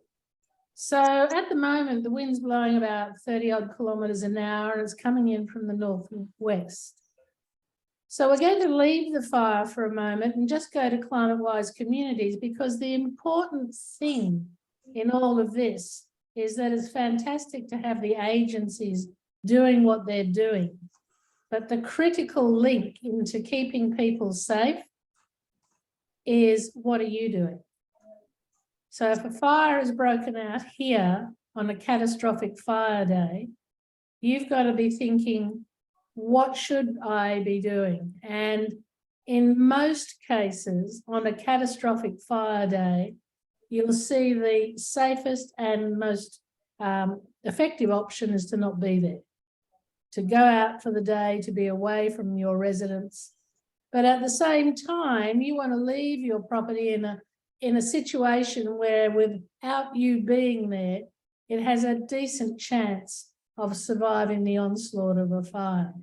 So at the moment, the wind's blowing about 30 odd kilometres an hour, and it's coming in from the northwest. So we're going to leave the fire for a moment and just go to climate-wise communities, because the important thing in all of this is that it's fantastic to have the agencies doing what they're doing. But the critical link into keeping people safe is, what are you doing? So if a fire is broken out here on a catastrophic fire day, you've got to be thinking, what should I be doing? And in most cases, on a catastrophic fire day, you'll see the safest and most effective option is to not be there, to go out for the day, to be away from your residence. But at the same time, you want to leave your property in a situation where, without you being there, it has a decent chance of surviving the onslaught of a fire.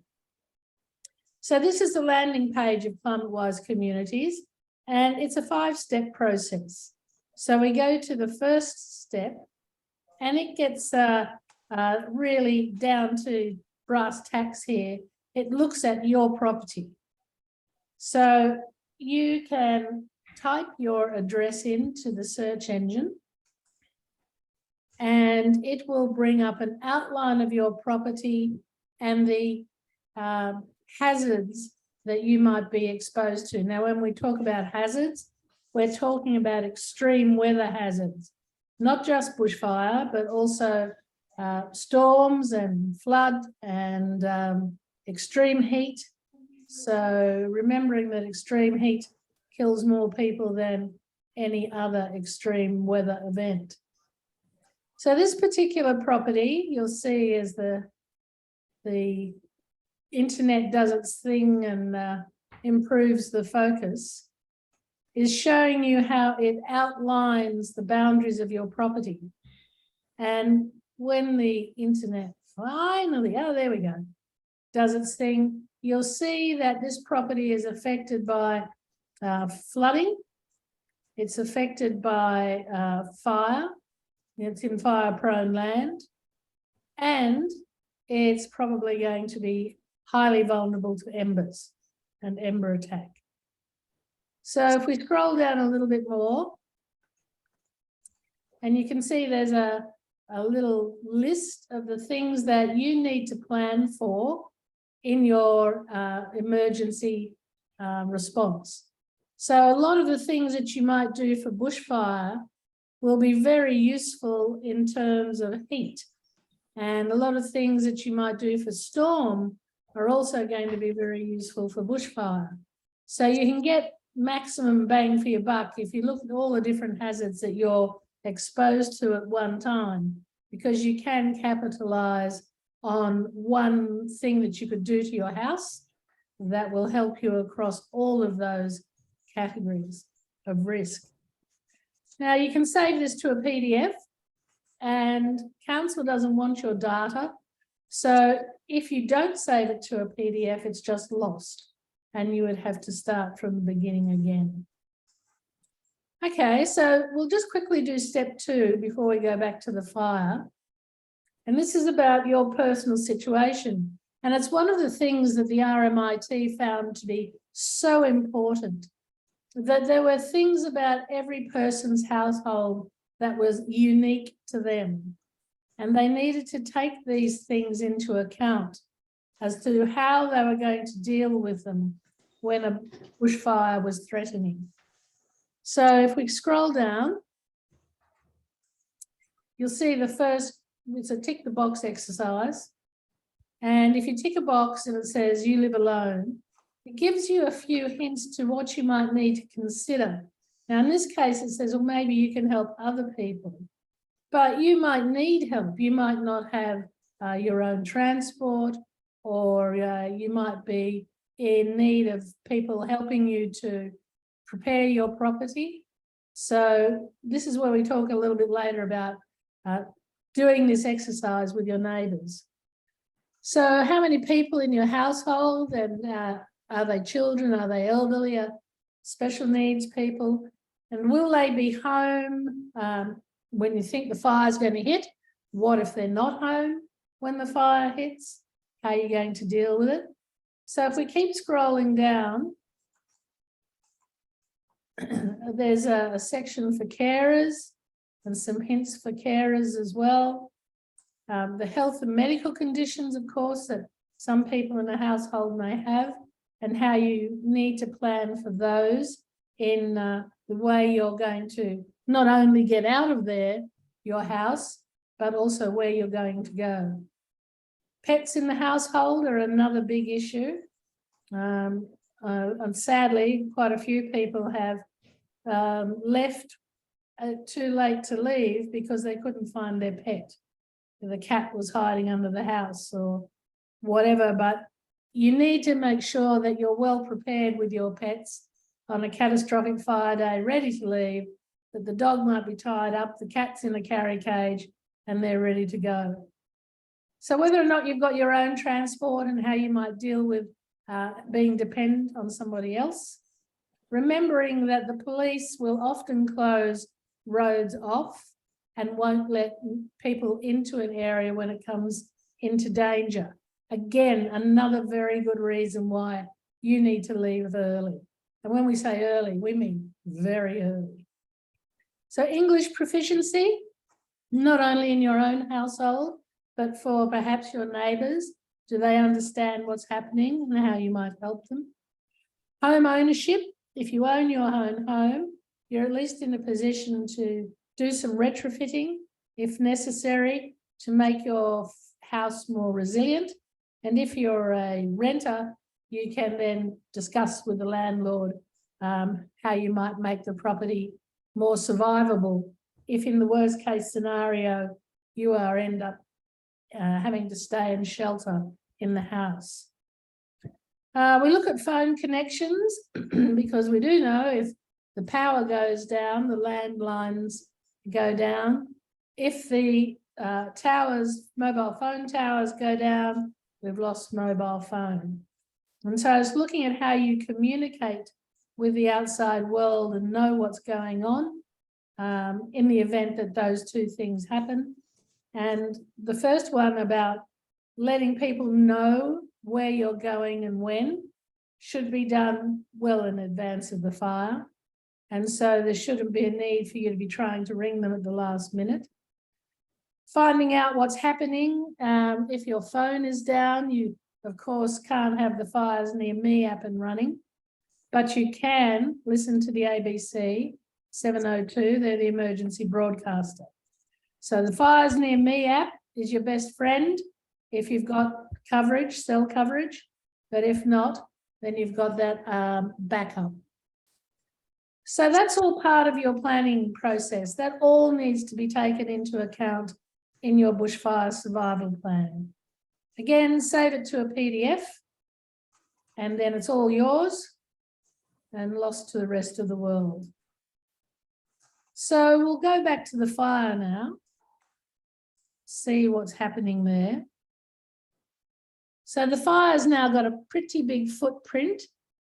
So this is the landing page of climate-wise communities, and it's a 5-step process. So we go to the first step, and it gets really down to brass tacks here. It looks at your property. So you can type your address into the search engine, and it will bring up an outline of your property and the hazards that you might be exposed to. Now, when we talk about hazards, we're talking about extreme weather hazards, not just bushfire, but also storms and flood and extreme heat. So remembering that extreme heat kills more people than any other extreme weather event. So this particular property, you'll see as the internet does its thing and improves the focus, is showing you how it outlines the boundaries of your property. And when the internet finally, oh, there we go, does its thing, you'll see that this property is affected by flooding. It's affected by fire. It's in fire-prone land. And it's probably going to be highly vulnerable to embers and ember attack. So if we scroll down a little bit more, and you can see there's a little list of the things that you need to plan for in your emergency response. So a lot of the things that you might do for bushfire will be very useful in terms of heat. And a lot of things that you might do for storm are also going to be very useful for bushfire. So you can get maximum bang for your buck if you look at all the different hazards that you're exposed to at one time, because you can capitalize on one thing that you could do to your house that will help you across all of those categories of risk. Now you can save this to a PDF, and council doesn't want your data. So if you don't save it to a PDF, it's just lost, and you would have to start from the beginning again. Okay, so we'll just quickly do step 2 before we go back to the fire. And this is about your personal situation. And it's one of the things that the RMIT found to be so important, that there were things about every person's household that was unique to them. And they needed to take these things into account as to how they were going to deal with them when a bushfire was threatening. So if we scroll down, you'll see the first, it's a tick the box exercise. And if you tick a box and it says you live alone, it gives you a few hints to what you might need to consider. Now, in this case, it says, well, maybe you can help other people, but you might need help. You might not have your own transport, or you might be in need of people helping you to prepare your property. So this is where we talk a little bit later about doing this exercise with your neighbours. So how many people in your household, and are they children, are they elderly, are special needs people, and will they be home when you think the fire's going to hit? What if they're not home when the fire hits? How are you going to deal with it? So if we keep scrolling down, there's a section for carers and some hints for carers as well. The health and medical conditions, of course, that some people in a household may have, and how you need to plan for those in the way you're going to not only get out of your house, but also where you're going to go. Pets in the household are another big issue. And sadly, quite a few people have left too late to leave because they couldn't find their pet. The cat was hiding under the house or whatever, but you need to make sure that you're well prepared with your pets on a catastrophic fire day, ready to leave, that the dog might be tied up, the cat's in a carry cage, and they're ready to go. So whether or not you've got your own transport and how you might deal with being dependent on somebody else, remembering that the police will often close roads off and won't let people into an area when it comes into danger. Again, another very good reason why you need to leave early. And when we say early, we mean very early. So English proficiency, not only in your own household, but for perhaps your neighbours. Do they understand what's happening and how you might help them? Home ownership, if you own your own home, you're at least in a position to do some retrofitting if necessary to make your house more resilient. And if you're a renter, you can then discuss with the landlord how you might make the property more survivable if in the worst case scenario you end up having to stay in shelter in the house. We look at phone connections because we do know if the power goes down, the landlines go down. If the mobile phone towers go down, we've lost mobile phone. And so it's looking at how you communicate with the outside world and know what's going on in the event that those two things happen. And the first one about letting people know where you're going and when should be done well in advance of the fire. And so there shouldn't be a need for you to be trying to ring them at the last minute. Finding out what's happening. If your phone is down, you, of course, can't have the Fires Near Me app and running, but you can listen to the ABC 702. They're the emergency broadcaster. So the Fires Near Me app is your best friend if you've got coverage, cell coverage, but if not, then you've got that backup. So that's all part of your planning process. That all needs to be taken into account in your bushfire survival plan. Again, save it to a PDF, and then it's all yours and lost to the rest of the world. So we'll go back to the fire now, see what's happening there. So the fire's now got a pretty big footprint.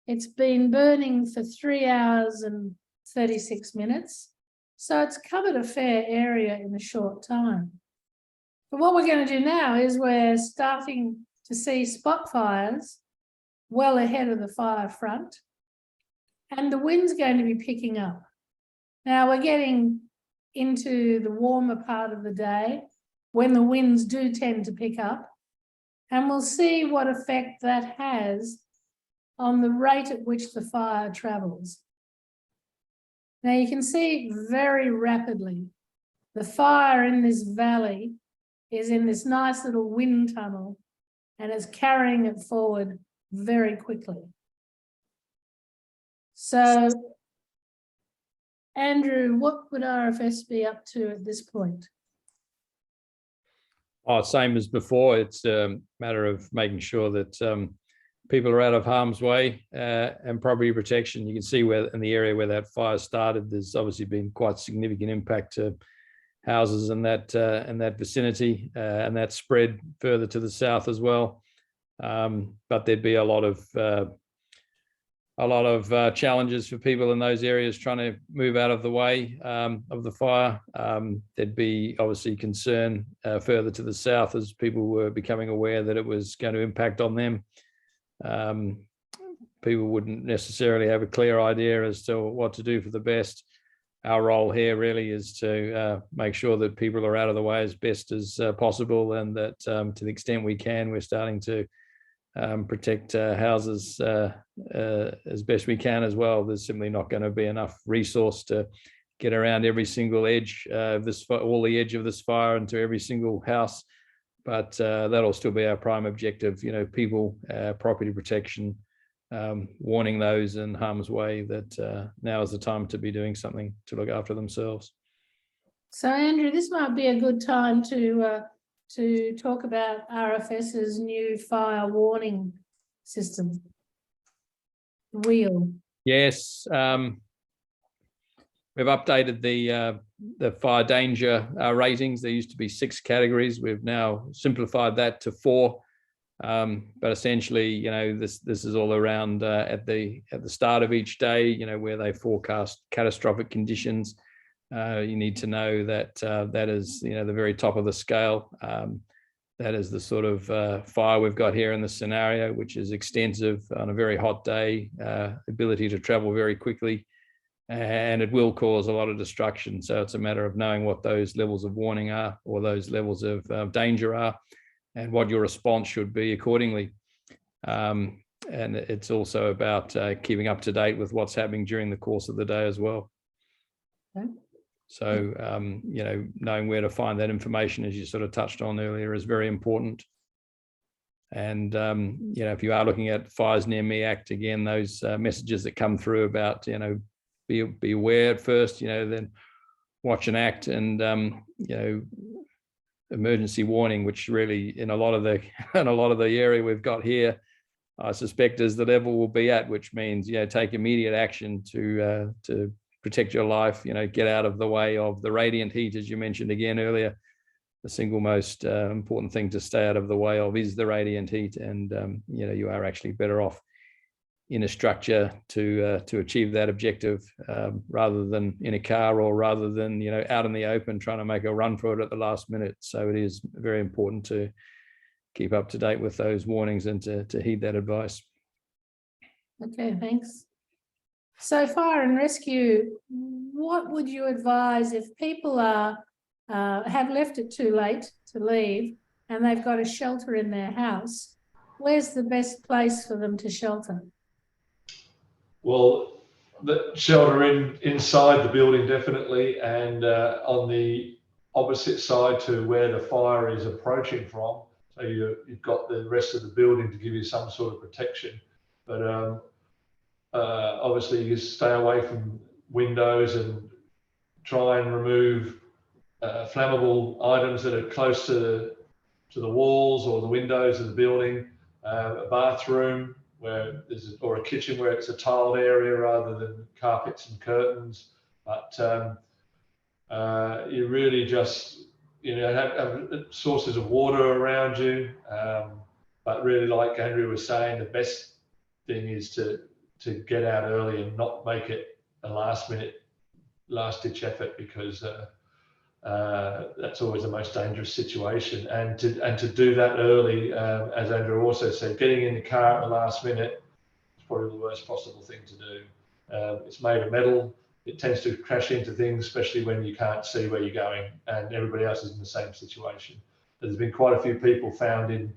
It's been burning for 3 hours and 36 minutes. So it's covered a fair area in a short time. But what we're going to do now is we're starting to see spot fires well ahead of the fire front, and the wind's going to be picking up. Now we're getting into the warmer part of the day when the winds do tend to pick up, and we'll see what effect that has on the rate at which the fire travels. Now you can see very rapidly the fire in this valley is in this nice little wind tunnel and is carrying it forward very quickly. So, Andrew, what would RFS be up to at this point? Oh, same as before. It's a matter of making sure that people are out of harm's way and property protection. You can see where in the area where that fire started, there's obviously been quite significant impact to houses in that vicinity, and that spread further to the south as well. But there'd be a lot of challenges for people in those areas trying to move out of the way of the fire. There'd be obviously concern further to the south as people were becoming aware that it was going to impact on them. People wouldn't necessarily have a clear idea as to what to do for the best. Our role here really is to make sure that people are out of the way as best as possible, and that to the extent we can, we're starting to protect houses as best we can as well. There's simply not going to be enough resource to get around every single edge of this, all the edge of this fire into every single house, but that'll still be our prime objective. You know, people, property protection, warning those in harm's way that now is the time to be doing something to look after themselves. So, Andrew, this might be a good time to talk about RFS's new fire warning system, wheel. Yes, we've updated the fire danger ratings. There used to be 6 categories. We've now simplified that to 4. But essentially, you know, this is all around at the start of each day, you know, where they forecast catastrophic conditions. You need to know that that is, you know, the very top of the scale. That is the sort of fire we've got here in this scenario, which is extensive on a very hot day, ability to travel very quickly, and it will cause a lot of destruction. So it's a matter of knowing what those levels of warning are, or those levels of danger are, and what your response should be accordingly. And it's also about keeping up to date with what's happening during the course of the day as well. Okay. So, you know, knowing where to find that information, as you sort of touched on earlier, is very important. And, you know, if you are looking at Fires Near Me Act, again, those messages that come through about, you know, be aware at first, you know, then watch and act, and, you know, emergency warning, which really in a lot of the area we've got here, I suspect is the level we'll be at, which means, you know, take immediate action to protect your life, you know, get out of the way of the radiant heat, as you mentioned again earlier. The single most important thing to stay out of the way of is the radiant heat, and you know, you are actually better off in a structure to achieve that objective, rather than in a car, or rather than, you know, out in the open trying to make a run for it at the last minute. So it is very important to keep up to date with those warnings and to heed that advice. Okay, thanks. So, fire and rescue, what would you advise if people are have left it too late to leave and they've got a shelter in their house? Where's the best place for them to shelter? Well, the shelter inside the building definitely, and on the opposite side to where the fire is approaching from. So you've got the rest of the building to give you some sort of protection. But obviously you stay away from windows and try and remove flammable items that are close to the walls or the windows of the building. A bathroom or a kitchen where it's a tiled area rather than carpets and curtains. But you really just, you know, have sources of water around you. But really, like Andrew was saying, the best thing is to get out early and not make it a last ditch effort, because that's always the most dangerous situation. And to do that early, as Andrew also said, getting in the car at the last minute is probably the worst possible thing to do. It's made of metal. It tends to crash into things, especially when you can't see where you're going and everybody else is in the same situation. There's been quite a few people found in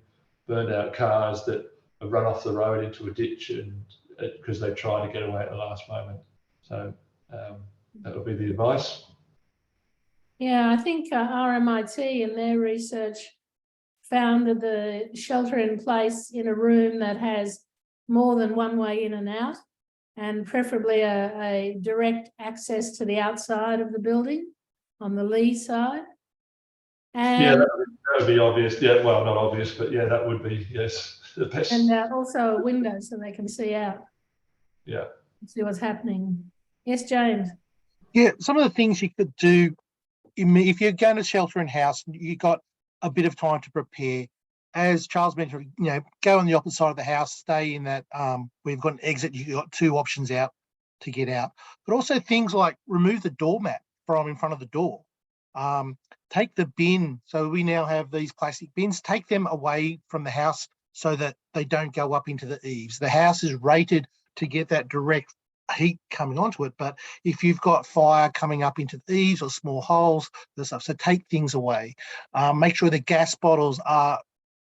burned out cars that have run off the road into a ditch, and because they tried to get away at the last moment. So That would be the advice. Yeah, I think RMIT in their research found that the shelter in place in a room that has more than one way in and out, and preferably a direct access to the outside of the building on the lee side. And, yeah, that would be obvious. Yeah, well, not obvious, but yeah, that would be, yes, the best. and also a window so they can see out. Yeah. See what's happening. Yes, James. Yeah, some of the things you could do if you're going to shelter in house, you got a bit of time to prepare. As Charles mentioned, go on the opposite side of the house, stay in that. We've got an exit. You've got two options out to get out, but also things like remove the doormat from in front of the door. Take the bin. So we now have these plastic bins. Take them away from the house so that they don't go up into the eaves. The house is rated to get that direct heat coming onto it, but if you've got fire coming up into the eaves or small holes, this stuff, so take things away. Make sure the gas bottles are,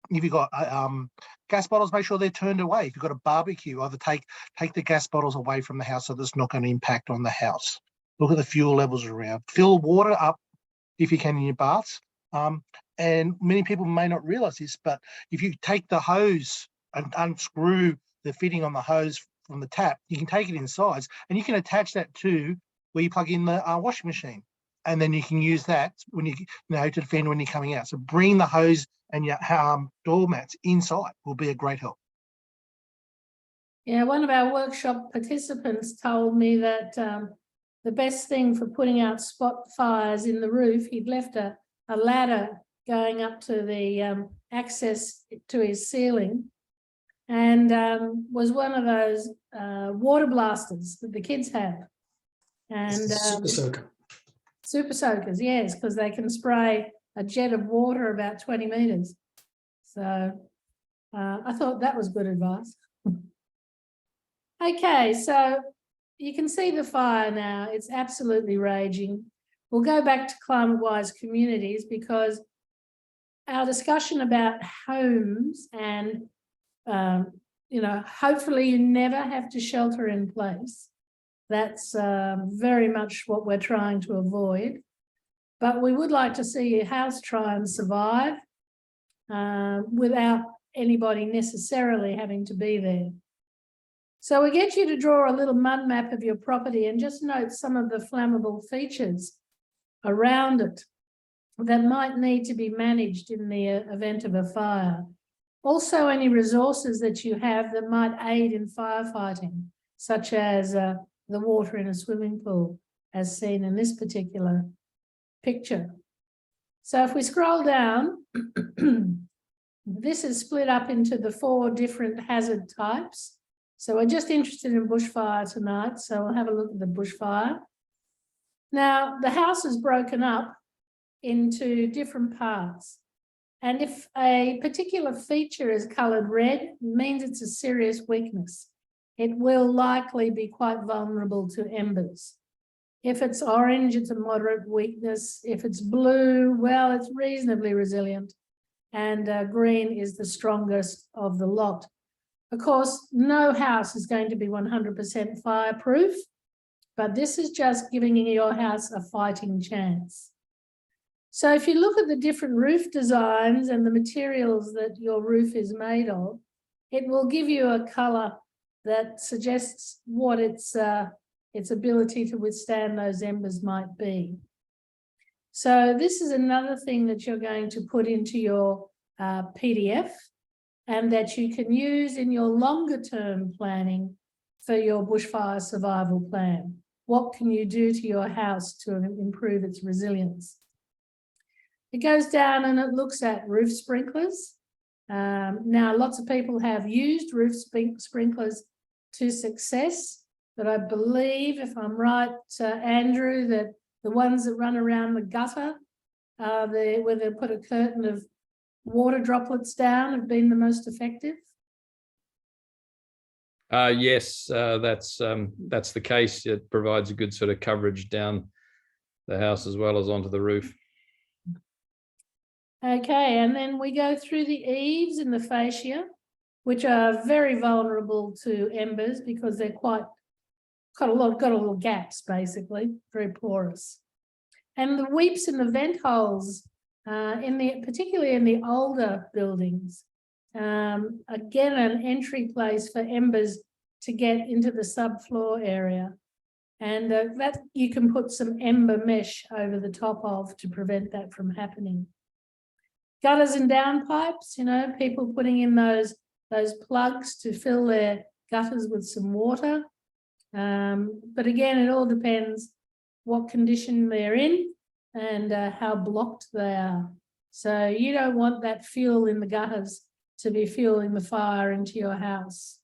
if you've got gas bottles, make sure they're turned away. If you've got a barbecue, either take the gas bottles away from the house so that's not going to impact on the house. Look at the fuel levels around. Fill water up if you can in your baths. And many people may not realize this, but if you take the hose and unscrew the fitting on the hose from the tap, you can take it inside and you can attach that to where you plug in the washing machine, and then you can use that when you to defend when you're coming out. So bring the hose and your doormats inside will be a great help. Yeah, one of our workshop participants told me that the best thing for putting out spot fires in the roof, he'd left a ladder going up to the access to his ceiling, and was one of those water blasters that the kids have. And super soaker. Super soakers, yes, because they can spray a jet of water about 20 meters. So I thought that was good advice. Okay, so you can see the fire now. It's absolutely raging. We'll go back to climate-wise communities because our discussion about homes and hopefully you never have to shelter in place. That's very much what we're trying to avoid. But we would like to see your house try and survive without anybody necessarily having to be there. So we get you to draw a little mud map of your property and just note some of the flammable features around it that might need to be managed in the event of a fire. Also, any resources that you have that might aid in firefighting, such as the water in a swimming pool, as seen in this particular picture. So if we scroll down, this is split up into the 4 different hazard types. So we're just interested in bushfire tonight, so we'll have a look at the bushfire. Now, the house is broken up into different parts. And if a particular feature is coloured red, it means it's a serious weakness. It will likely be quite vulnerable to embers. If it's orange, it's a moderate weakness. If it's blue, well, it's reasonably resilient. And green is the strongest of the lot. Of course, no house is going to be 100% fireproof, but this is just giving your house a fighting chance. So if you look at the different roof designs and the materials that your roof is made of, it will give you a colour that suggests what its ability to withstand those embers might be. So this is another thing that you're going to put into your PDF and that you can use in your longer term planning for your bushfire survival plan. What can you do to your house to improve its resilience? It goes down and it looks at roof sprinklers. Now, lots of people have used roof sprinklers to success, but I believe, if I'm right, Andrew, that the ones that run around the gutter, where they put a curtain of water droplets down, have been the most effective. Yes, that's the case. It provides a good sort of coverage down the house as well as onto the roof. Okay, and then we go through the eaves and the fascia, which are very vulnerable to embers because they're quite got a lot of gaps, basically, very porous. And the weeps and the vent holes, particularly in the older buildings, again, an entry place for embers to get into the subfloor area. And that you can put some ember mesh over the top of to prevent that from happening. Gutters and downpipes, you know, people putting in those plugs to fill their gutters with some water. But again, it all depends what condition they're in and how blocked they are. So you don't want that fuel in the gutters to be fueling the fire into your house.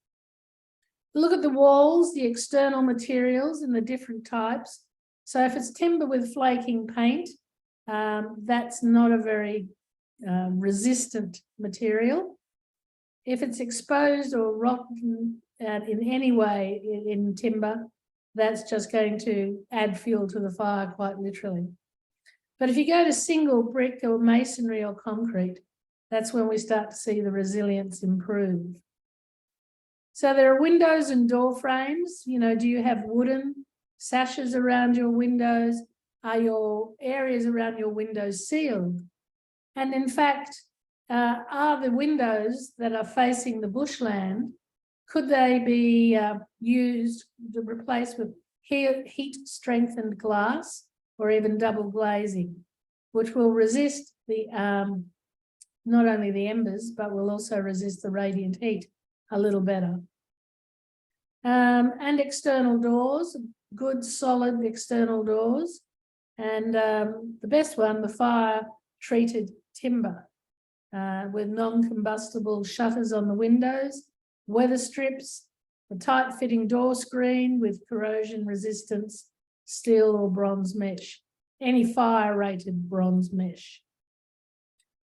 Look at the walls, the external materials and the different types. So if it's timber with flaking paint, that's not a very resistant material. If it's exposed or rotten in any way in timber, that's just going to add fuel to the fire quite literally. But if you go to single brick or masonry or concrete, that's when we start to see the resilience improve. So there are windows and door frames. You know, do you have wooden sashes around your windows? Are your areas around your windows sealed? And in fact, are the windows that are facing the bushland, could they be used to replace with heat-strengthened glass or even double glazing, which will resist the not only the embers, but will also resist the radiant heat a little better. And external doors, good solid external doors. And the best one, the fire-treated timber with non-combustible shutters on the windows, weather strips, a tight-fitting door screen with corrosion resistance, steel or bronze mesh, any fire-rated bronze mesh.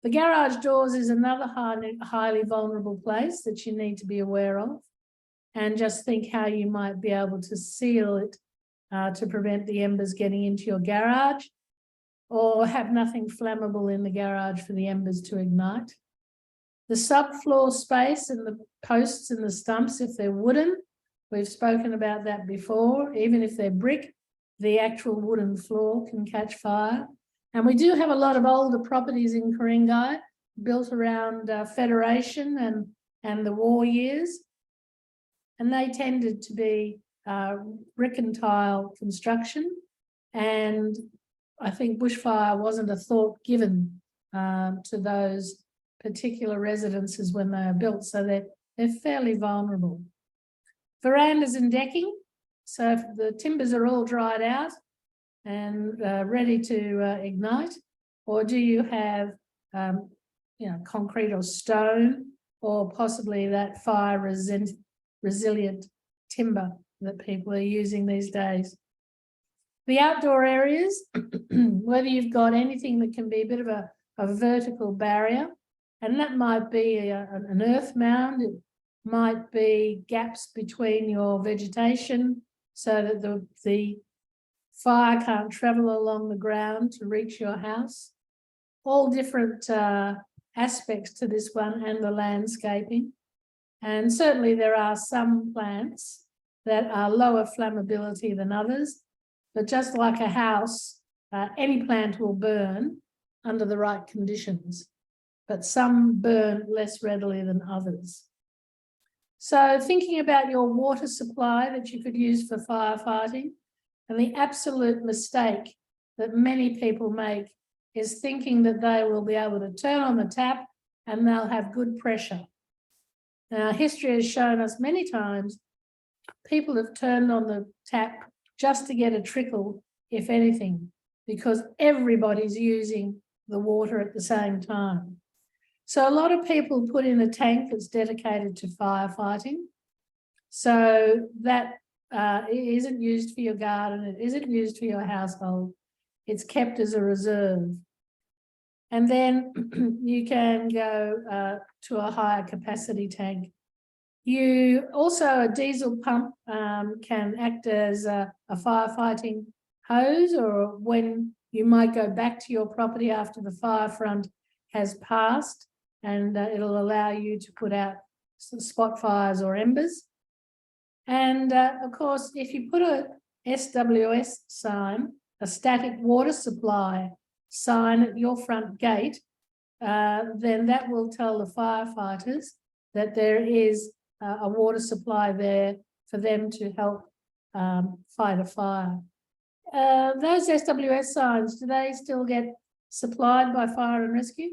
The garage doors is another highly vulnerable place that you need to be aware of, and just think how you might be able to seal it to prevent the embers getting into your garage, or have nothing flammable in the garage for the embers to ignite. The subfloor space and the posts and the stumps, if they're wooden, we've spoken about that before, even if they're brick, the actual wooden floor can catch fire. And we do have a lot of older properties in Ku-ring-gai built around Federation and the war years. And they tended to be brick and tile construction. And I think bushfire wasn't a thought given to those particular residences when they are built. So they're fairly vulnerable. Verandas and decking. So if the timbers are all dried out and ready to ignite, or do you have you know, concrete or stone, or possibly that fire resilient timber that people are using these days? The outdoor areas, whether you've got anything that can be a bit of a vertical barrier, and that might be an earth mound, it might be gaps between your vegetation so that the fire can't travel along the ground to reach your house. All different aspects to this one, and the landscaping. And certainly there are some plants that are lower flammability than others, but just like a house, any plant will burn under the right conditions, but some burn less readily than others. So thinking about your water supply that you could use for firefighting, and the absolute mistake that many people make is thinking that they will be able to turn on the tap and they'll have good pressure. Now, history has shown us many times people have turned on the tap just to get a trickle, if anything, because everybody's using the water at the same time. So a lot of people put in a tank that's dedicated to firefighting. So that it isn't used for your garden, it isn't used for your household, it's kept as a reserve. And then you can go to a higher capacity tank. You also, a diesel pump can act as a firefighting hose, or when you might go back to your property after the fire front has passed, and it'll allow you to put out some spot fires or embers. And of course, if you put a SWS sign, a static water supply sign at your front gate, then that will tell the firefighters that there is a water supply there for them to help fight a fire. Those SWS signs, do they still get supplied by fire and rescue?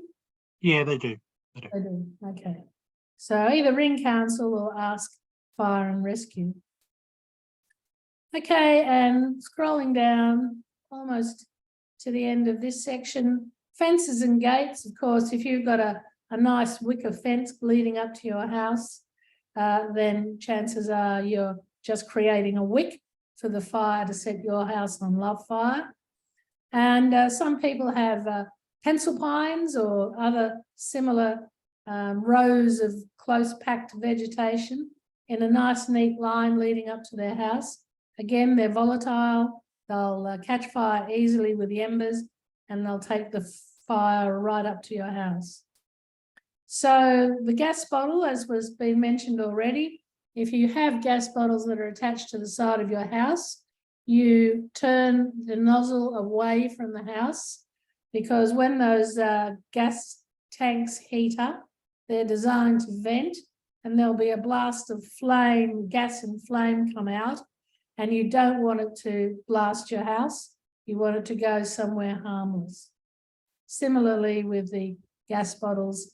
Yeah, they do. They do, okay. So either ring council or ask fire and rescue. Okay, and scrolling down almost to the end of this section, fences and gates. Of course, if you've got a nice wicker fence leading up to your house, then chances are you're just creating a wick for the fire to set your house on love fire. And some people have pencil pines or other similar rows of close packed vegetation in a nice neat line leading up to their house. Again, they're volatile, they'll catch fire easily with the embers, and they'll take the fire right up to your house. So the gas bottle, as was been mentioned already, if you have gas bottles that are attached to the side of your house, you turn the nozzle away from the house, because when those gas tanks heat up, they're designed to vent, and there'll be a blast of flame, gas and flame come out, and you don't want it to blast your house. You want it to go somewhere harmless. Similarly with the gas bottles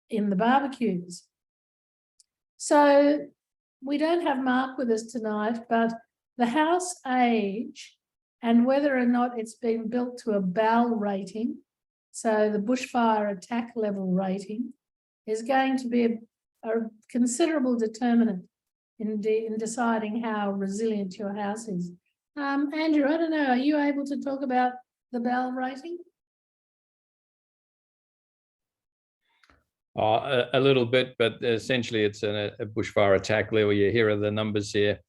in the barbecues. So we don't have Mark with us tonight, but the house age and whether or not it's been built to a BAL rating, so the bushfire attack level rating, is going to be a considerable determinant in deciding how resilient your house is. Andrew, I don't know, are you able to talk about the BAL rating? A little bit, but essentially it's a bushfire attack level. Here are the numbers here.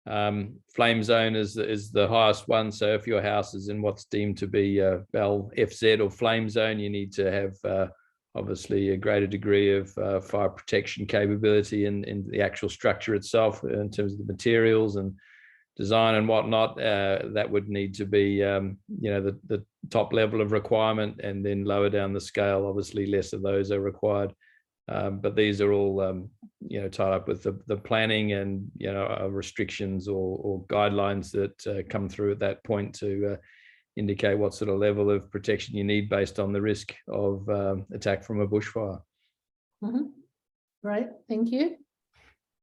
Flame zone is the highest one. So if your house is in what's deemed to be BAL FZ or flame zone, you need to have obviously a greater degree of fire protection capability in the actual structure itself in terms of the materials and design and whatnot. That would need to be the top level of requirement, and then lower down the scale, obviously less of those are required. But these are all tied up with the planning and restrictions or guidelines that come through at that point to indicate what sort of level of protection you need based on the risk of attack from a bushfire. Mm-hmm. Great, thank you.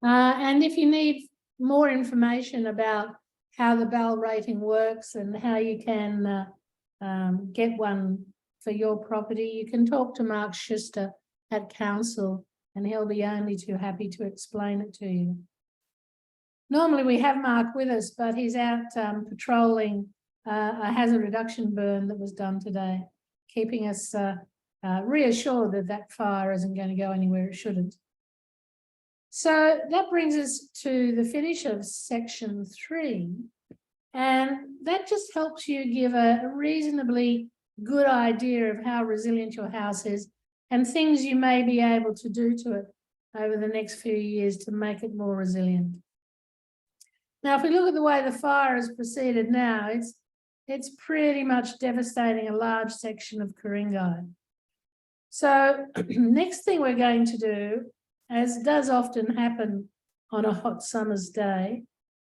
And if you need more information about how the BAL rating works and how you can get one for your property, you can talk to Mark Schuster at council, and he'll be only too happy to explain it to you. Normally we have Mark with us, but he's out patrolling a hazard reduction burn that was done today, keeping us reassured that that fire isn't going to go anywhere it shouldn't. So that brings us to the finish of section 3, and that just helps you give a reasonably good idea of how resilient your house is and things you may be able to do to it over the next few years to make it more resilient. Now, if we look at the way the fire has proceeded now, it's pretty much devastating a large section of Ku-ring-gai. So next thing we're going to do, as does often happen on a hot summer's day,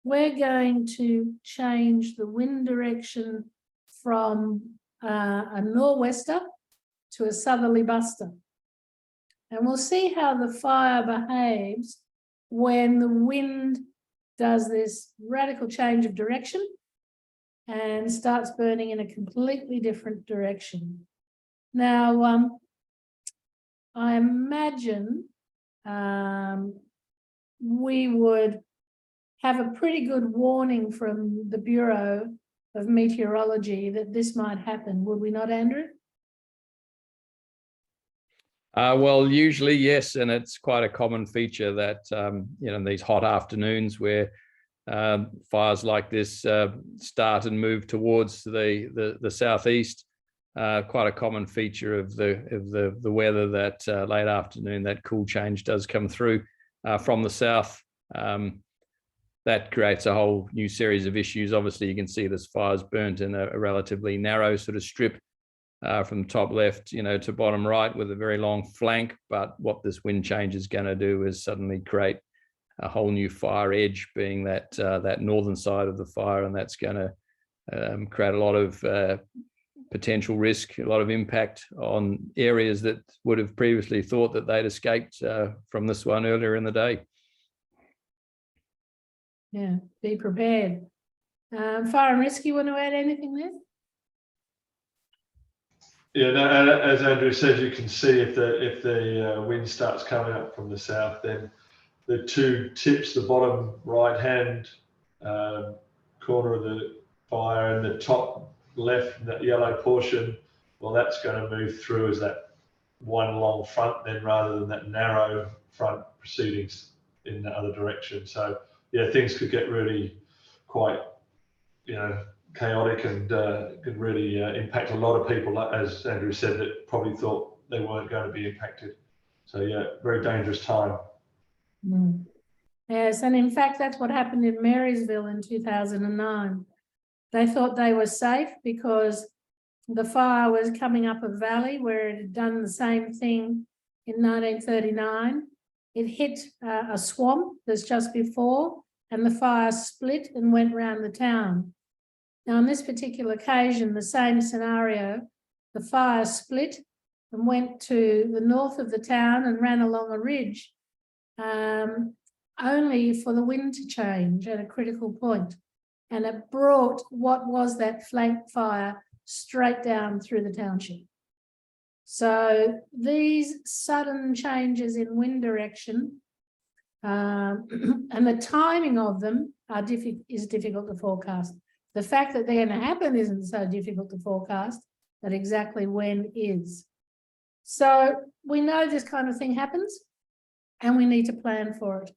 we're going to change the wind direction from a nor'wester to a southerly buster. And we'll see how the fire behaves when the wind does this radical change of direction and starts burning in a completely different direction. Now, I imagine we would have a pretty good warning from the Bureau of Meteorology that this might happen, would we not, Andrew? Well, usually yes, and it's quite a common feature that in these hot afternoons where fires like this start and move towards the southeast. Quite a common feature of the weather that late afternoon, that cool change does come through from the south. that creates a whole new series of issues. Obviously, you can see this fire's burnt in a relatively narrow sort of strip from top left, to bottom right with a very long flank. But what this wind change is going to do is suddenly create a whole new fire edge, being that that northern side of the fire, and that's going to create a lot of potential risk, a lot of impact on areas that would have previously thought that they'd escaped from this one earlier in the day. Yeah, be prepared. Fire and rescue, want to add anything there? Yeah, no, and as Andrew said, you can see if the wind starts coming up from the south, then the two tips, the bottom right hand corner of the fire and the top left, that yellow portion, well, that's going to move through as that one long front then, rather than that narrow front proceeding in the other direction. So yeah, things could get really quite, chaotic, and could really impact a lot of people, as Andrew said, that probably thought they weren't going to be impacted. So yeah, very dangerous time. Mm. Yes, and in fact, that's what happened in Marysville in 2009. They thought they were safe because the fire was coming up a valley where it had done the same thing in 1939. It hit a swamp that's just before, and the fire split and went around the town. Now, on this particular occasion, the same scenario, the fire split and went to the north of the town and ran along a ridge, only for the wind to change at a critical point. And it brought what was that flank fire straight down through the township. So these sudden changes in wind direction and the timing of them is difficult to forecast. The fact that they're going to happen isn't so difficult to forecast, but exactly when is. So we know this kind of thing happens, and we need to plan for it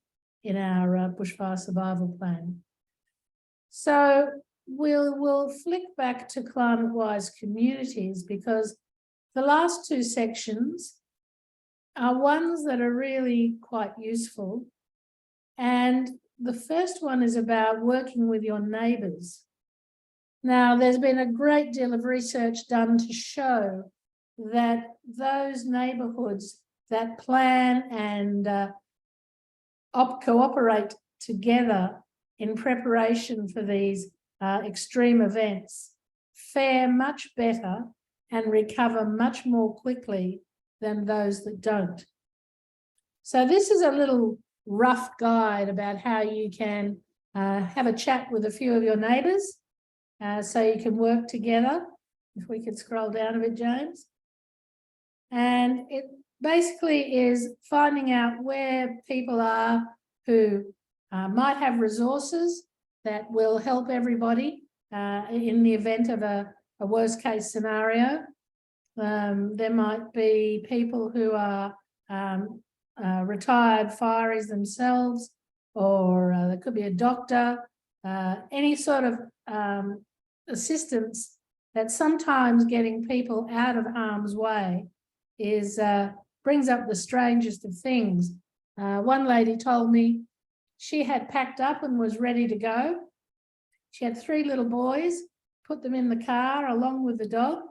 in our bushfire survival plan. So we'll flick back to climate-wise communities, because the last two sections are ones that are really quite useful. And the first one is about working with your neighbours. Now, there's been a great deal of research done to show that those neighbourhoods that plan and cooperate together in preparation for these extreme events fare much better and recover much more quickly than those that don't. So this is a little rough guide about how you can have a chat with a few of your neighbours so you can work together. If we could scroll down a bit, James. And it basically is finding out where people are who might have resources that will help everybody in the event of a worst case scenario. There might be people who are retired fireys themselves, or there could be a doctor, any sort of assistance that sometimes getting people out of harm's way is brings up the strangest of things. One lady told me she had packed up and was ready to go. She had 3 little boys, put them in the car along with the dog,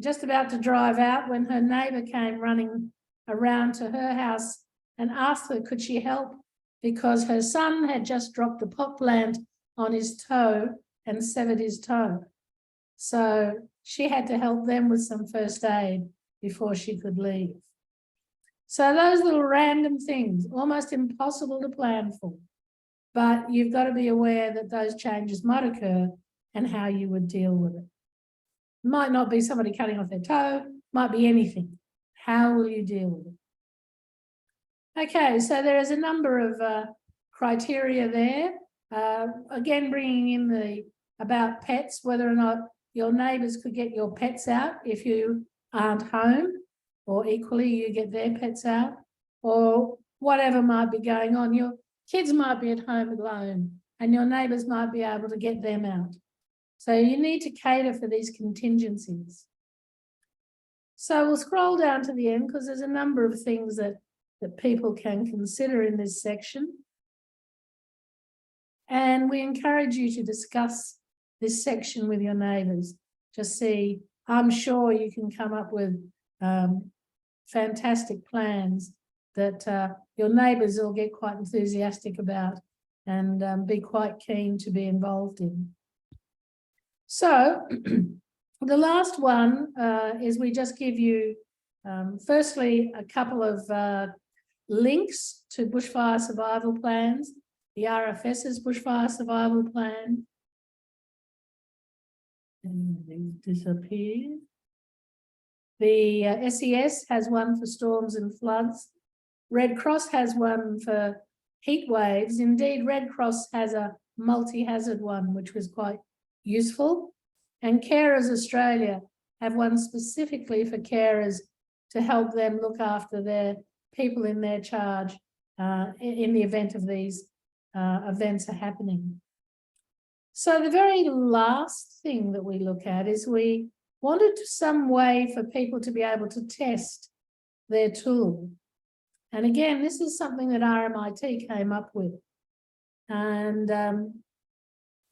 just about to drive out when her neighbour came running around to her house and asked her could she help, because her son had just dropped a pot plant on his toe and severed his toe. So she had to help them with some first aid before she could leave. So those little random things, almost impossible to plan for, but you've got to be aware that those changes might occur and how you would deal with it. It might not be somebody cutting off their toe, might be anything. How will you deal with it? Okay, so there is a number of criteria there. Again, bringing in the about pets, whether or not your neighbours could get your pets out if you aren't home, or equally you get their pets out, or whatever might be going on. Your kids might be at home alone and your neighbours might be able to get them out. So you need to cater for these contingencies. So we'll scroll down to the end because there's a number of things that people can consider in this section. And we encourage you to discuss this section with your neighbours. Just see, I'm sure you can come up with fantastic plans that your neighbours will get quite enthusiastic about and be quite keen to be involved in. So the last one is we just give you, firstly, a couple of links to bushfire survival plans, the RFS's bushfire survival plan. And these disappear. The SES has one for storms and floods. Red Cross has one for heat waves. Indeed, Red Cross has a multi-hazard one, which was quite useful. And Carers Australia have one specifically for carers to help them look after their people in their charge in the event of these events are happening. So the very last thing that we look at is we wanted some way for people to be able to test their tool. And again, this is something that RMIT came up with. And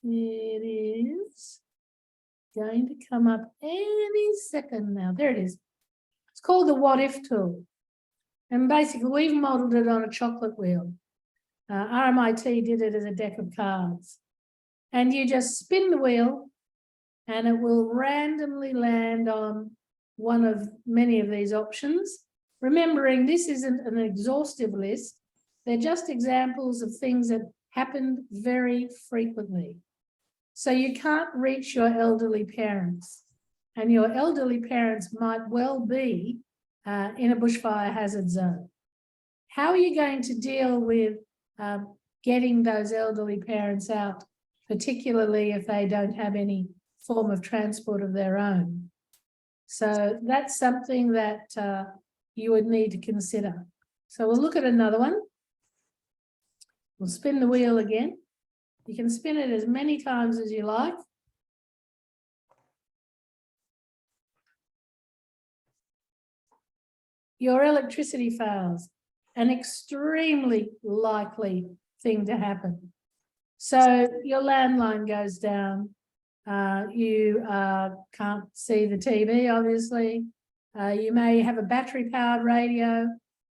it is going to come up any second now. There it is. It's called the What If tool. And basically, we've modelled it on a chocolate wheel. RMIT did it as a deck of cards. And you just spin the wheel and it will randomly land on one of many of these options. Remembering this isn't an exhaustive list. They're just examples of things that happen very frequently. So you can't reach your elderly parents, and your elderly parents might well be in a bushfire hazard zone. How are you going to deal with getting those elderly parents out, particularly if they don't have any form of transport of their own? So that's something that you would need to consider. So we'll look at another one. We'll spin the wheel again. You can spin it as many times as you like. Your electricity fails, an extremely likely thing to happen. So your landline goes down. You can't see the TV, obviously. You may have a battery-powered radio.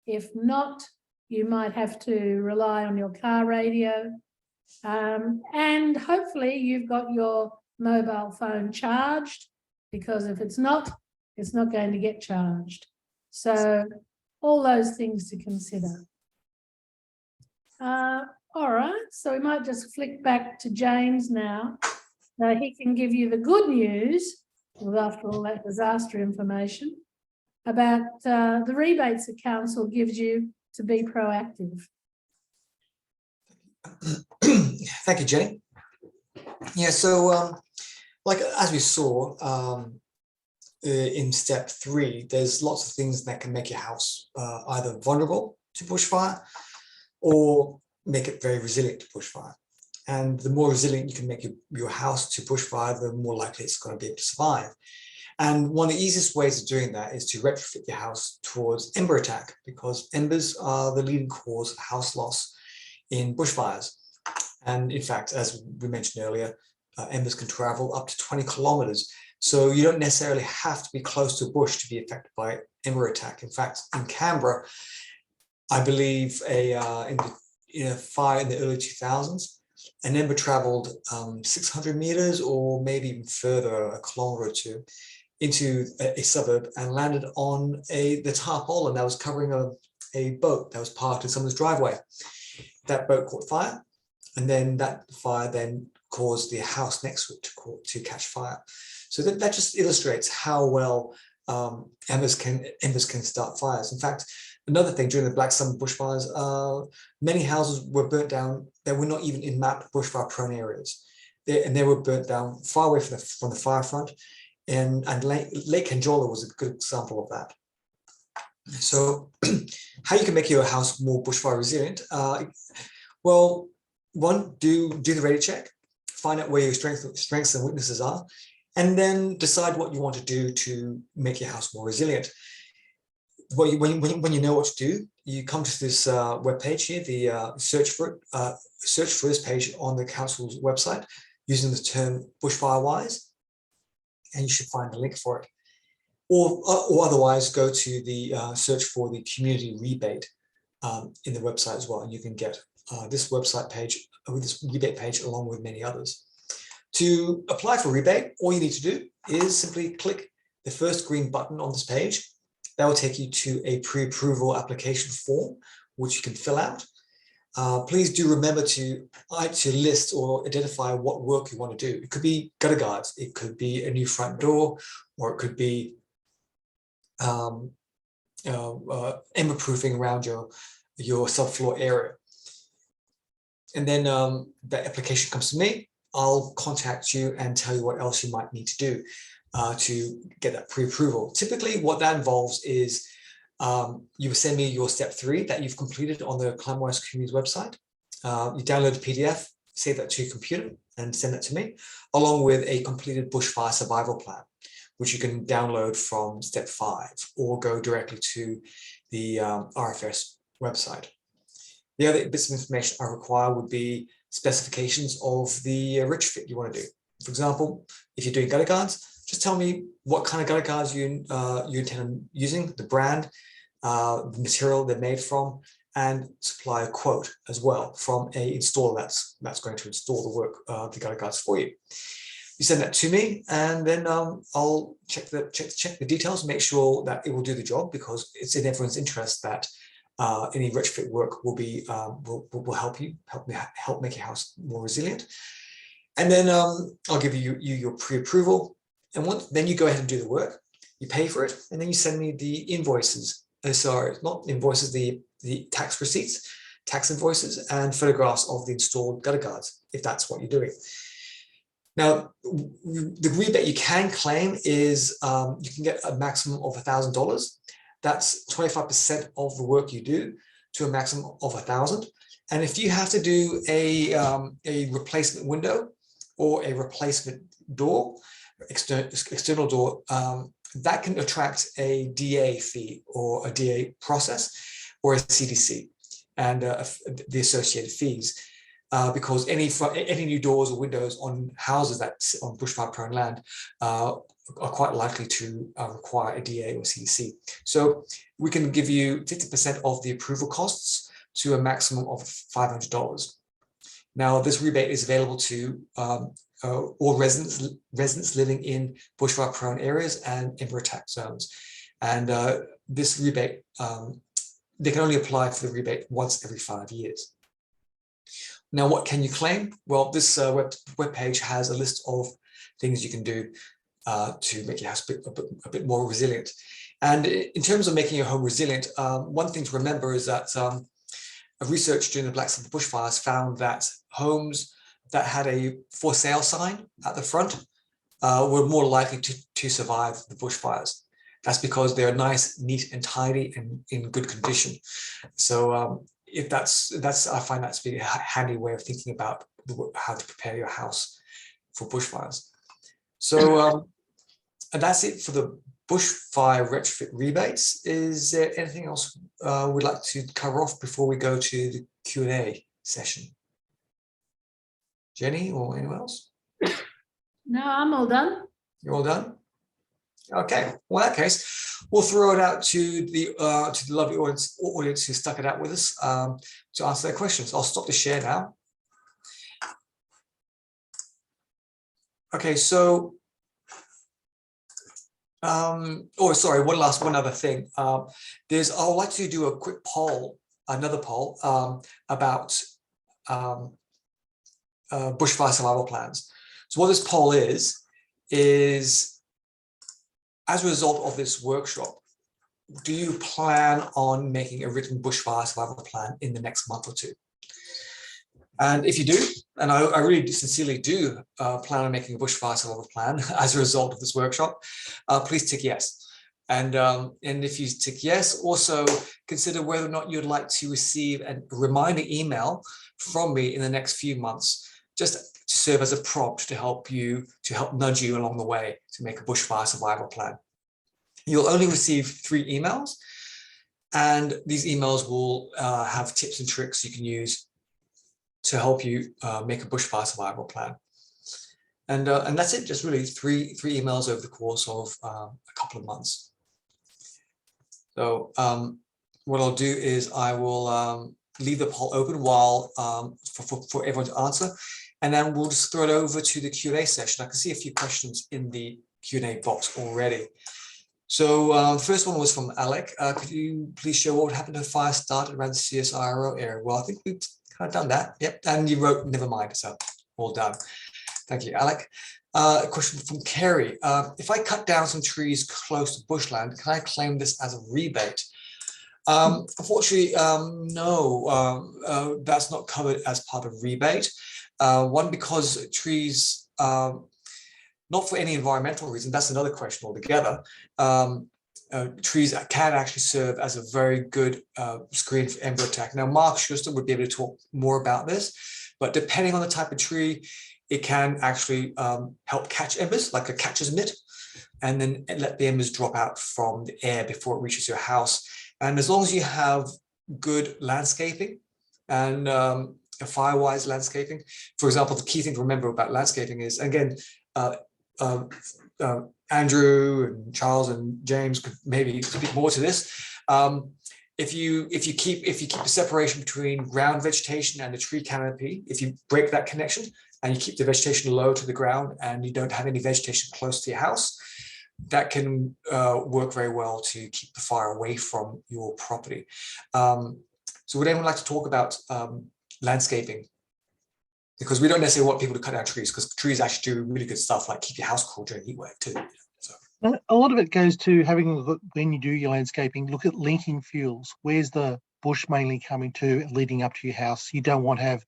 If not, you might have to rely on your car radio. And hopefully you've got your mobile phone charged, because if it's not going to get charged. So all those things to consider. All right, so we might just flick back to James now. He can give you the good news, after all that disaster information, about the rebates that council gives you to be proactive. Thank you, Jenny. Yeah, so like as we saw in step 3, there's lots of things that can make your house either vulnerable to bushfire or make it very resilient to bushfire. And the more resilient you can make your house to bushfire, the more likely it's going to be able to survive. And one of the easiest ways of doing that is to retrofit your house towards ember attack, because embers are the leading cause of house loss in bushfires. And in fact, as we mentioned earlier, embers can travel up to 20 kilometers. So you don't necessarily have to be close to a bush to be affected by ember attack. In fact, in Canberra, I believe in a fire in the early 2000s, an ember traveled 600 meters or maybe even further, a kilometer or two, into a suburb and landed on the tarpaulin that was covering a boat that was parked in someone's driveway. That boat caught fire, and then that fire then caused the house next to it to catch fire. So that just illustrates how well embers can start fires. In fact, another thing, during the Black Summer bushfires, many houses were burnt down that were not even in mapped bushfire prone areas. They were burnt down far away from the fire front. And Lake Conjola was a good example of that. So how you can make your house more bushfire resilient? Well, one, do the radio check, find out where your strengths and weaknesses are, and then decide what you want to do to make your house more resilient. When you know what to do, you come to this webpage here, the search for it, search for this page on the council's website using the term Bushfire Wise, and you should find a link for it. Or otherwise go to the search for the community rebate in the website as well, and you can get this website page, this rebate page, along with many others. To apply for rebate, all you need to do is simply click the first green button on this page. That will take you to a pre-approval application form, which you can fill out. Please do remember to list or identify what work you want to do. It could be gutter guards, it could be a new front door, or it could be ember proofing around your subfloor area. And then that application comes to me. I'll contact you and tell you what else you might need to do to get that pre-approval. Typically, what that involves is you will send me your step 3 that you've completed on the Climawise Community's website. You download the PDF, save that to your computer, and send that to me, along with a completed bushfire survival plan, which you can download from step 5 or go directly to the RFS website. The other bits of information I require would be specifications of the rich fit you want to do. For example, if you're doing gutter guards, just tell me what kind of gutter guards you intend on using, the brand, the material they're made from, and supply a quote as well from a installer that's going to install the work, the gutter guards for you. You send that to me, and then I'll check the details, make sure that it will do the job, because it's in everyone's interest that any retrofit work will be will help make your house more resilient. And then I'll give you your pre-approval, and then you go ahead and do the work. You pay for it, and then you send me the invoices. Sorry, not invoices, the tax receipts, tax invoices, and photographs of the installed gutter guards, if that's what you're doing. Now, the rebate you can claim is you can get a maximum of $1,000. That's 25% of the work you do to a maximum of $1,000. And if you have to do a replacement window or a replacement door, external door, that can attract a DA fee or a DA process or a CDC and the associated fees. Because any new doors or windows on houses that sit on bushfire prone land are quite likely to require a DA or CDC. So we can give you 50% of the approval costs to a maximum of $500. Now, this rebate is available to all residents living in bushfire prone areas and ember attack zones. And this rebate, they can only apply for the rebate once every 5 years. Now, what can you claim? Well, this web page has a list of things you can do to make your house a bit more resilient. And in terms of making your home resilient, one thing to remember is that research during the Black Summer bushfires found that homes that had a for sale sign at the front were more likely to survive the bushfires. That's because they're nice, neat, and tidy and in good condition. So if I find that to be a handy way of thinking about how to prepare your house for bushfires. So and that's it for the bushfire retrofit rebates. Is there anything else we'd like to cover off before we go to the Q&A session? Jenny or anyone else? No, I'm all done. You're all done? Okay, well, in that case, we'll throw it out to the lovely audience who stuck it out with us to answer their questions. I'll stop the share now. Okay, so, sorry, one other thing. I would like to do a quick poll, another poll about bushfire survival plans. So what this poll is as a result of this workshop, do you plan on making a written bushfire survival plan in the next month or two? And if you do, and I really sincerely do plan on making a bushfire survival plan as a result of this workshop, please tick yes. And if you tick yes, also consider whether or not you'd like to receive a reminder email from me in the next few months, just to serve as a prompt to help nudge you along the way to make a bushfire survival plan. You'll only receive 3 emails, and these emails will have tips and tricks you can use to help you make a bushfire survival plan. And that's it, just really three emails over the course of a couple of months. So what I'll do is I will leave the poll open while for everyone to answer, and then we'll just throw it over to the Q&A session. I can see a few questions in the Q&A box already. So the first one was from Alec. Could you please show what happened to the fire started around the CSIRO area? Well, I think we've kind of done that. Yep, and you wrote never mind, so all done. Thank you, Alec. A question from Kerry. If I cut down some trees close to bushland, can I claim this as a rebate? Unfortunately, no, that's not covered as part of rebate. One, because trees, not for any environmental reason, that's another question altogether. Trees can actually serve as a very good screen for ember attack. Now, Mark Schuster would be able to talk more about this, but depending on the type of tree, it can actually help catch embers, like a catcher's mitt, and then let the embers drop out from the air before it reaches your house. And as long as you have good landscaping and fire-wise landscaping, for example, the key thing to remember about landscaping is, again, Andrew and Charles and James could maybe speak more to this. If you keep the separation between ground vegetation and the tree canopy, if you break that connection and you keep the vegetation low to the ground and you don't have any vegetation close to your house, that can work very well to keep the fire away from your property. So would anyone like to talk about landscaping? Because we don't necessarily want people to cut down trees, because trees actually do really good stuff, like keep your house cool during heat wave too. So. A lot of it goes to having a look when you do your landscaping, look at linking fuels. Where's the bush mainly coming to leading up to your house? You don't want to have,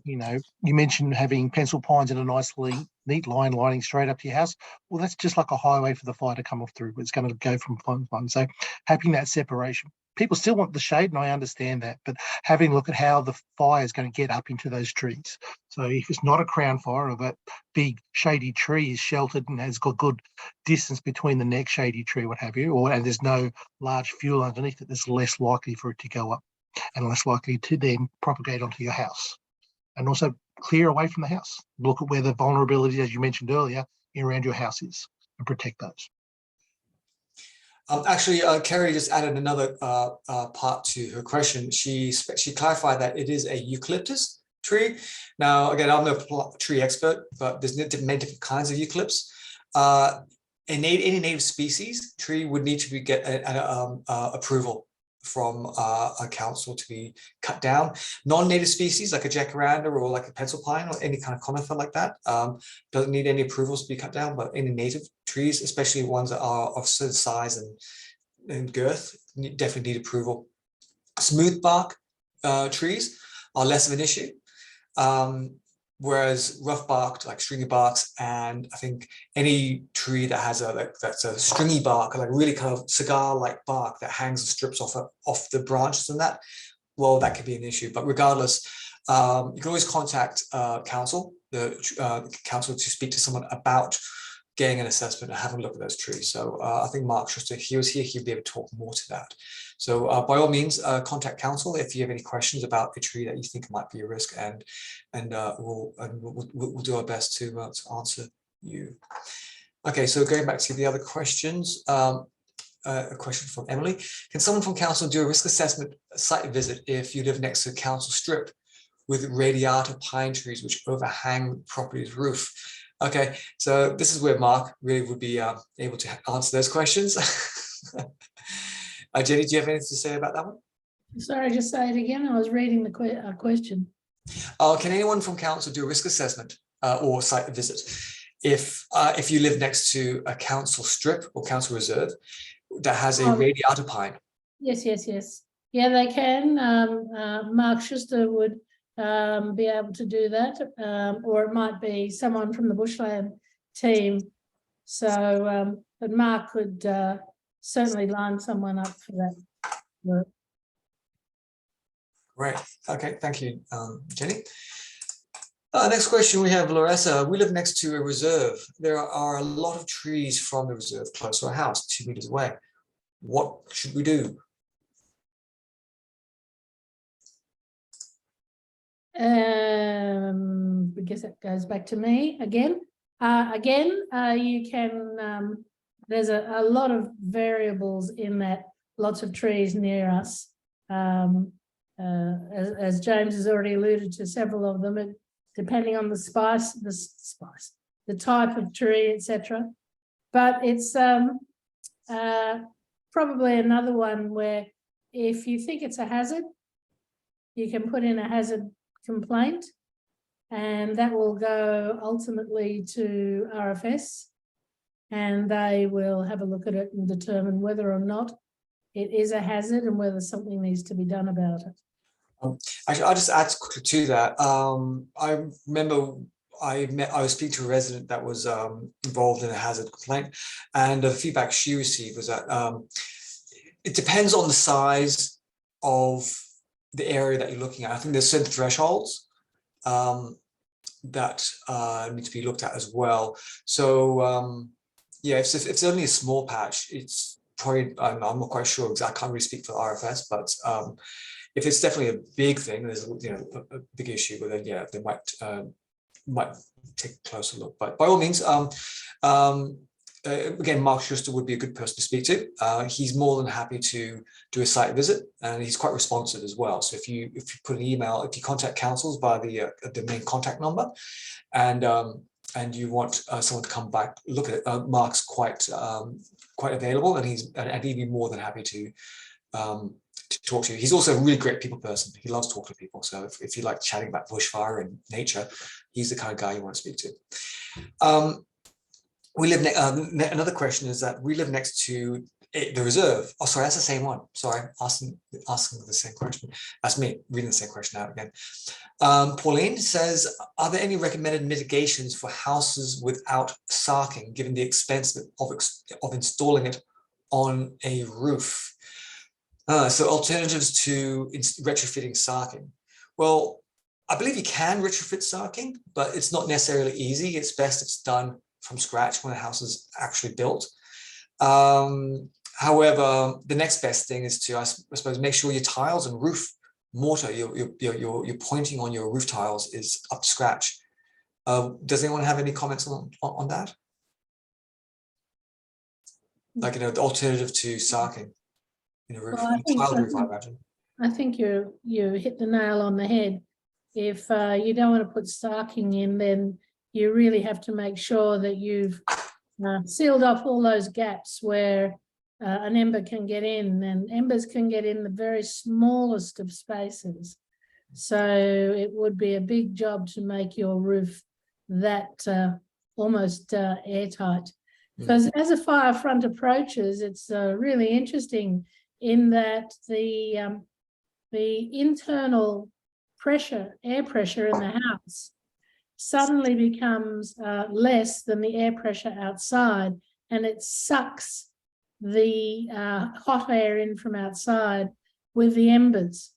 you mentioned having pencil pines in a nicely neat line lining straight up to your house. Well, that's just like a highway for the fire to come off through, but it's going to go from one. So having that separation. People still want the shade, and I understand that, but having a look at how the fire is going to get up into those trees. So if it's not a crown fire, or that big shady tree is sheltered and has got good distance between the next shady tree, what have you, and there's no large fuel underneath it, there's less likely for it to go up and less likely to then propagate onto your house. And also clear away from the house. Look at where the vulnerabilities, as you mentioned earlier, around your house is, and protect those. Actually, Kerry just added another part to her question. She clarified that it is a eucalyptus tree. Now, again, I'm no tree expert, but there's many different kinds of eucalypts. Any native species tree would need to get approval from a council to be cut down. Non-native species like a jacaranda or like a pencil pine or any kind of conifer like that doesn't need any approvals to be cut down, but any native trees, especially ones that are of certain size and girth, definitely need approval. Smooth bark trees are less of an issue, whereas rough barked like stringy barks, and I think any tree that has that's a stringy bark, like really kind of cigar-like bark that hangs and strips off the branches and that, well, that could be an issue. But regardless, you can always contact council, the council, to speak to someone about getting an assessment and having a look at those trees. So I think Mark Schuster, he was here, he'll be able to talk more to that. So by all means, contact council if you have any questions about a tree that you think might be a risk, and we'll do our best to answer you. Okay, so going back to the other questions, a question from Emily. Can someone from council do a risk assessment site visit if you live next to a council strip with radiata pine trees which overhang the property's roof? Okay, so this is where Mark really would be able to answer those questions. Jenny, do you have anything to say about that one? Sorry, just say it again. I was reading the question. Can anyone from council do a risk assessment or site visit if you live next to a council strip or council reserve that has a radiata pine? Yes. Yeah, they can. Mark Schuster would be able to do that, or it might be someone from the bushland team. So, but Mark could certainly line someone up for that work. Great. Okay, thank you, Jenny. Next question, we have Larissa. We live next to a reserve. There are a lot of trees from the reserve close to our house, 2 meters away. What should we do? I guess that goes back to me again. You can, there's a lot of variables in that, lots of trees near us. As James has already alluded to several of them, depending on the type of tree, etc. But it's probably another one where if you think it's a hazard, you can put in a hazard complaint, and that will go ultimately to RFS, and they will have a look at it and determine whether or not it is a hazard and whether something needs to be done about it. Actually, I'll just add quickly to that. I remember I was speaking to a resident that was involved in a hazard complaint, and the feedback she received was that it depends on the size of the area that you're looking at. I think there's certain thresholds that need to be looked at as well. So yeah, if it's only a small patch, it's probably, I'm not quite sure because I can't really speak for RFS, but if it's definitely a big thing, there's a big issue, but then yeah, they might take a closer look. But by all means, again, Mark Schuster would be a good person to speak to. He's more than happy to do a site visit, and he's quite responsive as well. So if you put an email, if you contact councils by the main contact number, and you want someone to come back, look at it, Mark's quite available, and he'd be more than happy to talk to you. He's also a really great people person. He loves talking to people. So if you like chatting about bushfire and nature, he's the kind of guy you want to speak to. We live another question is that we live next to the reserve. Oh, sorry, that's the same one. Sorry, asking the same question. That's me reading the same question out again. Pauline says, are there any recommended mitigations for houses without sarking, given the expense of installing it on a roof? So alternatives to retrofitting sarking. Well, I believe you can retrofit sarking, but it's not necessarily easy. It's best if it's done from scratch when a house is actually built. However, the next best thing is to, I suppose, make sure your tiles and roof mortar, your pointing on your roof tiles is up to scratch. Does anyone have any comments on that? Like, the alternative to sarking in a roof, tiled roof, I imagine. I think you hit the nail on the head. If you don't want to put sarking in, then you really have to make sure that you've sealed off all those gaps where an ember can get in, and embers can get in the very smallest of spaces. So it would be a big job to make your roof that almost airtight. Because as a fire front approaches, it's really interesting in that the internal pressure, air pressure in the house suddenly becomes less than the air pressure outside, and it sucks the hot air in from outside with the embers.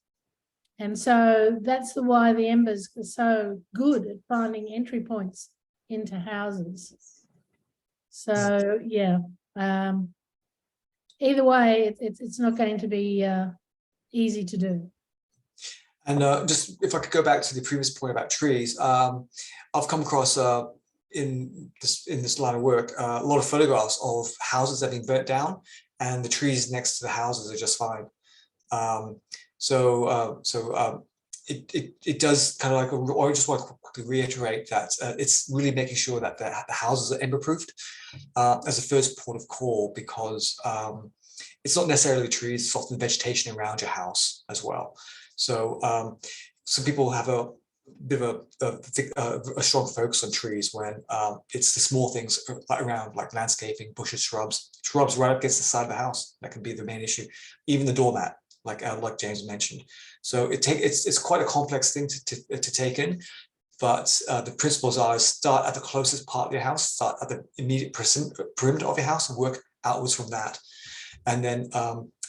And so that's why the embers are so good at finding entry points into houses. So yeah, either way, it's not going to be easy to do. And just if I could go back to the previous point about trees, I've come across in this line of work a lot of photographs of houses that have been burnt down, and the trees next to the houses are just fine. It does kind of like, or I just want to quickly reiterate that it's really making sure that the houses are ember proofed as a first port of call, because it's not necessarily trees, it's often vegetation around your house as well. So some people have a bit of a strong focus on trees when it's the small things around, like landscaping, bushes, shrubs right up against the side of the house that can be the main issue. Even the doormat, like James mentioned. So it's quite a complex thing to take in, but the principles are start at the closest part of your house, start at the immediate perimeter of your house, and work outwards from that. And then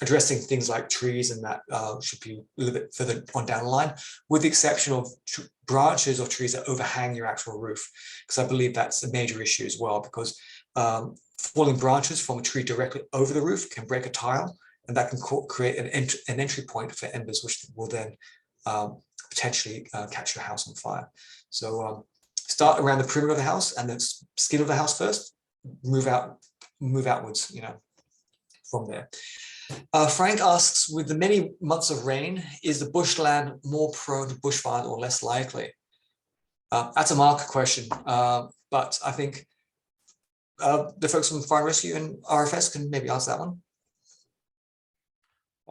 addressing things like trees and that should be a little bit further on down the line, with the exception of branches or trees that overhang your actual roof, because I believe that's a major issue as well, because falling branches from a tree directly over the roof can break a tile, and that can create an entry point for embers, which will then potentially catch your house on fire. So start around the perimeter of the house and the skin of the house first, move outwards, from there. Frank asks, with the many months of rain, is the bushland more prone to bushfire or less likely? That's a Mark question, but I think the folks from Fire and Rescue and RFS can maybe answer that one.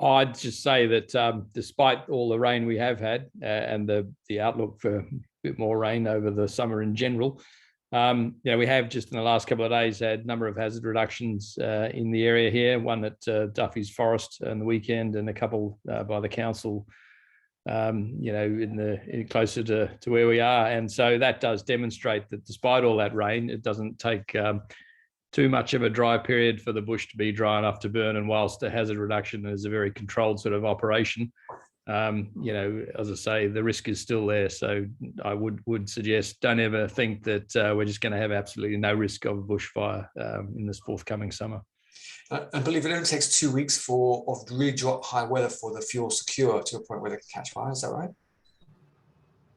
I'd just say that despite all the rain we have had and the outlook for a bit more rain over the summer in general, we have just in the last couple of days had a number of hazard reductions in the area here, one at Duffy's Forest on the weekend and a couple by the council, closer to where we are. And so that does demonstrate that despite all that rain, it doesn't take too much of a dry period for the bush to be dry enough to burn. And whilst the hazard reduction is a very controlled sort of operation, as I say, the risk is still there. So I would suggest don't ever think that we're just going to have absolutely no risk of bushfire in this forthcoming summer. I believe it only takes 2 weeks of really drop high weather for the fuel secure to a point where they can catch fire. Is that right?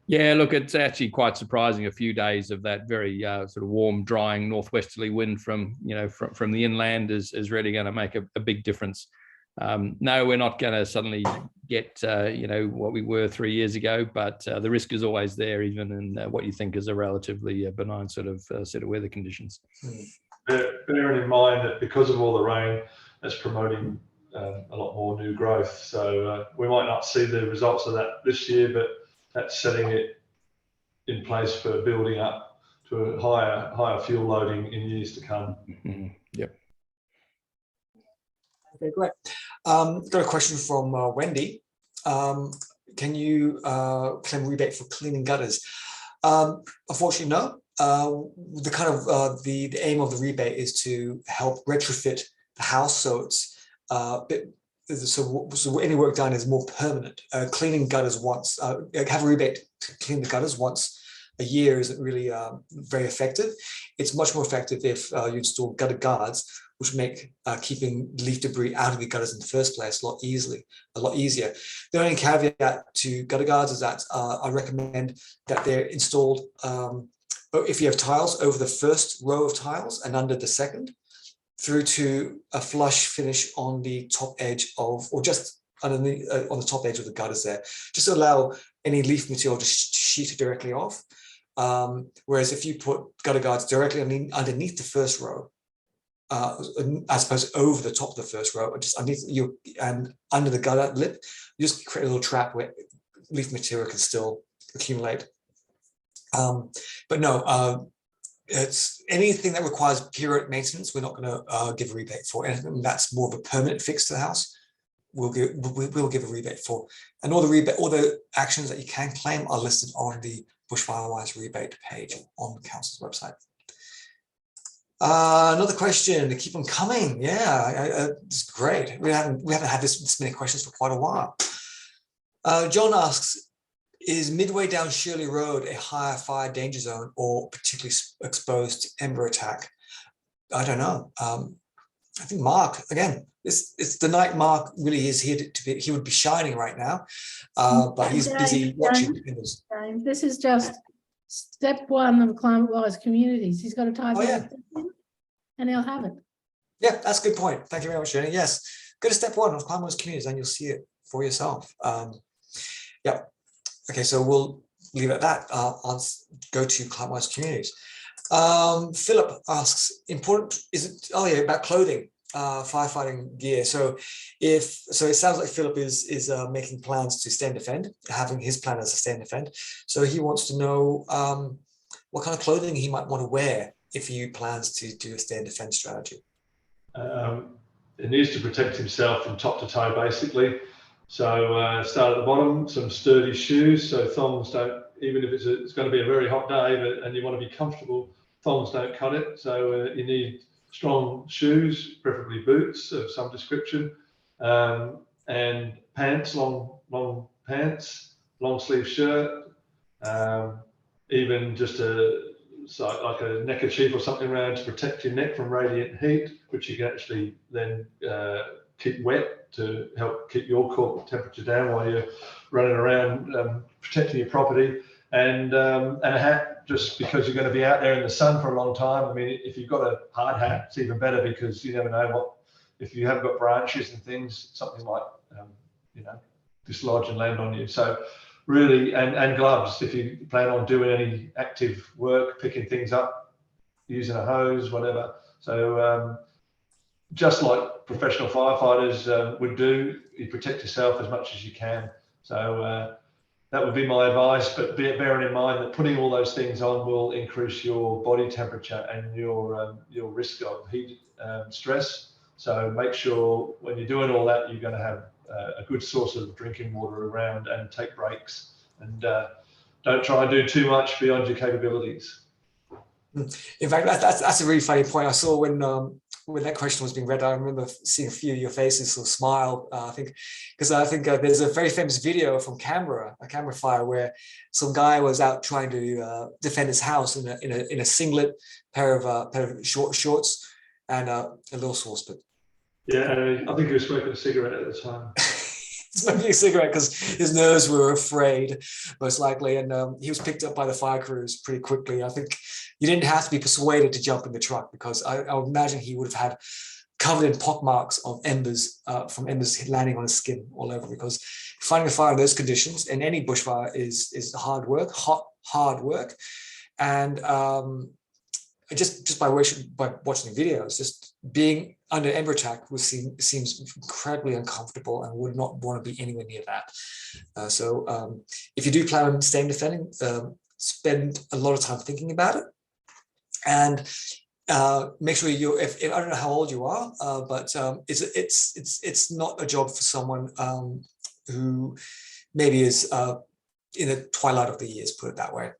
Yeah, look, it's actually quite surprising. A few days of that very sort of warm, drying northwesterly wind from the inland is really going to make a big difference. No, we're not going to suddenly get what we were 3 years ago, but the risk is always there, even in what you think is a relatively benign sort of set of weather conditions. Bearing in mind that because of all the rain, that's promoting a lot more new growth. So we might not see the results of that this year, but that's setting it in place for building up to a higher fuel loading in years to come. Mm-hmm. Yep. Okay, great. Got a question from Wendy. Can you claim a rebate for cleaning gutters? Unfortunately, no. The kind of the aim of the rebate is to help retrofit the house, so it's so any work done is more permanent. Cleaning gutters once, have a rebate to clean the gutters once a year isn't really very effective. It's much more effective if you install gutter guards, which make keeping leaf debris out of the gutters in the first place a lot easier. The only caveat to gutter guards is that I recommend that they're installed if you have tiles, over the first row of tiles and under the second, through to a flush finish on the top edge of, or just underneath on the top edge of the gutters there, just to allow any leaf material to sheet directly off. Whereas if you put gutter guards directly underneath the first row, as opposed to over the top of the first row, or just underneath you and under the gutter lip, you just create a little trap where leaf material can still accumulate. But no, it's anything that requires periodic maintenance, we're not going to give a rebate for. Anything that's more of a permanent fix to the house, we'll give a rebate for. And all the actions that you can claim are listed on the Bushfire Wise rebate page on the council's website. Another question, they keep them coming. Yeah, it's great. We haven't had this many questions for quite a while. John asks, is midway down Shirley Road a higher fire danger zone or particularly exposed to ember attack? I don't know. I think Mark, again, it's the night Mark really is here to be. He would be shining right now, but he's busy watching. James, this is just step one of climate wise communities. He's got to type it in and he'll have it. Yeah, that's a good point. Thank you very much, Jenny. Yes, go to step one of climate wise communities and you'll see it for yourself. Yeah. Okay, so we'll leave it at that. I'll go to climate-wise communities. Philip asks, important is it? Oh yeah, about clothing, firefighting gear. So it sounds like Philip is making plans to stand defend, having his plan as a stand defend. So he wants to know what kind of clothing he might want to wear if he plans to do a stand defend strategy. He needs to protect himself from top to toe, basically. So start at the bottom, some sturdy shoes, so thongs don't, even if it's going to be a very hot day and you want to be comfortable, thongs don't cut it. So you need strong shoes, preferably boots of some description, and pants, long pants, long sleeve shirt, even just like a neckerchief or something around to protect your neck from radiant heat, which you can actually then kit wet to help keep your core temperature down while you're running around protecting your property, and a hat, just because you're going to be out there in the sun for a long time. I mean, if you've got a hard hat, it's even better, because you never know what, if you have got branches and things, something might dislodge and land on you. So really, and gloves if you plan on doing any active work, picking things up, using a hose, whatever. So just like professional firefighters would do, you protect yourself as much as you can. So that would be my advice, but bearing in mind that putting all those things on will increase your body temperature and your risk of heat stress. So make sure when you're doing all that, you're going to have a good source of drinking water around, and take breaks, and don't try and do too much beyond your capabilities. In fact, that's a really funny point. I saw when that question was being read, I remember seeing a few of your faces sort of smile. I think there's a very famous video from Canberra, a Canberra fire, where some guy was out trying to defend his house in a singlet, pair of short shorts, and a little saucepan. Yeah, I think he was smoking a cigarette at the time. Smoking a cigarette because his nerves were afraid, most likely, and he was picked up by the fire crews pretty quickly. I think you didn't have to be persuaded to jump in the truck, because I would imagine he would have had covered in pock marks of embers from embers landing on his skin all over, because fighting a fire in those conditions in any bushfire is hard work, hard work, and just by watching videos, just being under ember attack seems incredibly uncomfortable, and would not want to be anywhere near that. So if you do plan on staying defending, spend a lot of time thinking about it, and make sure if I don't know how old you are, but it's not a job for someone who maybe is in the twilight of the years, put it that way.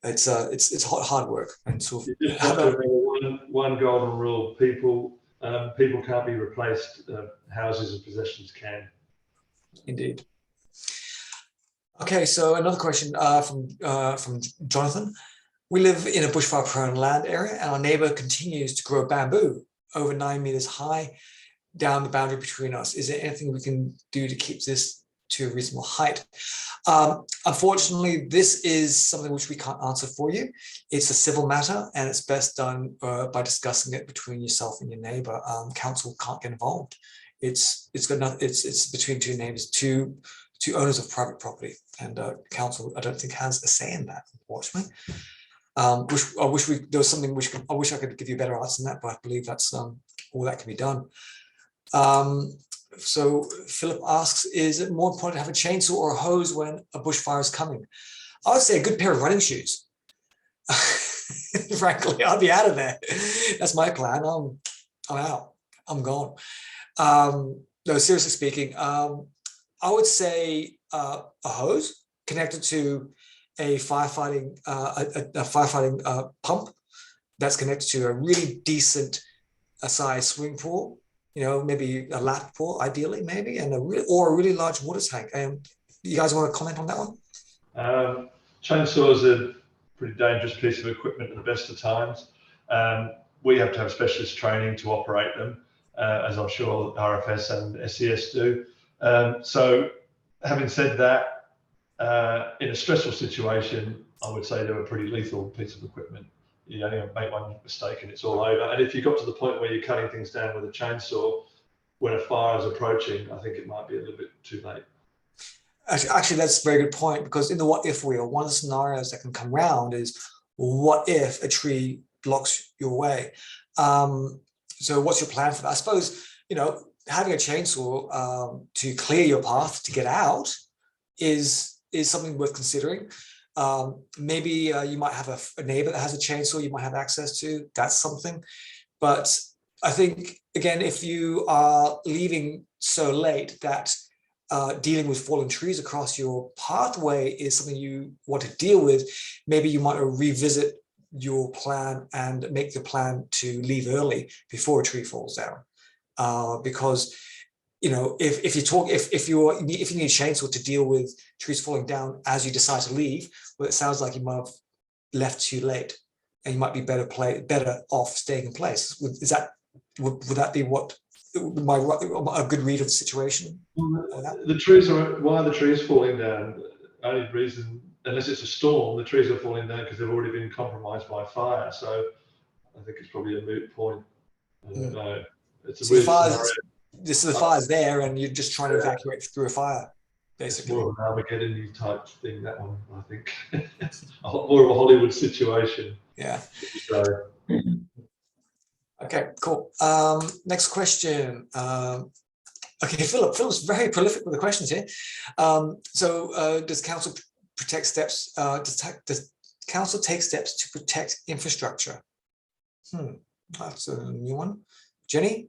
It's hard work, and sort of, you just have to remember one golden rule: people can't be replaced. Houses and possessions can. Indeed. Okay, so another question from Jonathan. We live in a bushfire-prone land area, and our neighbour continues to grow bamboo over 9 meters high down the boundary between us. Is there anything we can do to keep this to a reasonable height? Unfortunately, this is something which we can't answer for you. It's a civil matter, and it's best done by discussing it between yourself and your neighbour. Council can't get involved. It's between two neighbours, two owners of private property, and council I don't think has a say in that, unfortunately. I wish there was something I wish I could give you a better answer than that, but I believe that's all that can be done. So Philip asks, is it more important to have a chainsaw or a hose when a bushfire is coming? I would say a good pair of running shoes. Frankly, I'll be out of there. That's my plan. I'm out. I'm gone. No, seriously speaking, I would say a hose connected to a firefighting pump that's connected to a really decent size swimming pool. Maybe a lap pool, ideally, maybe, and a really large water tank. You guys want to comment on that one? Chainsaws are a pretty dangerous piece of equipment at the best of times. We have to have specialist training to operate them, as I'm sure RFS and SES do. So having said that, in a stressful situation, I would say they're a pretty lethal piece of equipment. You only make one mistake and it's all over. And if you got to the point where you're cutting things down with a chainsaw when a fire is approaching, I think it might be a little bit too late. Actually, that's a very good point, because in the what if wheel, one of the scenarios that can come around is, what if a tree blocks your way? So what's your plan for that? I suppose, having a chainsaw to clear your path to get out is something worth considering. Maybe you might have a neighbor that has a chainsaw you might have access to. That's something. But I think, again, if you are leaving so late that dealing with fallen trees across your pathway is something you want to deal with, maybe you might revisit your plan and make the plan to leave early before a tree falls down. Because if you need a chainsaw to deal with trees falling down as you decide to leave, well, it sounds like you might have left too late, and you might be better off staying in place. Would that be what a good read of the situation? The trees are, why are the trees falling down? Only reason, unless it's a storm, the trees are falling down because they've already been compromised by fire. So I think it's probably a moot point. I don't know. It's a weird scenario. This is the fire's there, and you're just trying to evacuate through a fire, basically. It's more of an Armageddon type thing, that one, I think. More of a Hollywood situation. Yeah. So, okay, cool. Next question. Okay, Philip's very prolific with the questions here. Does council protect steps? Does council take steps to protect infrastructure? That's a new one. Jenny?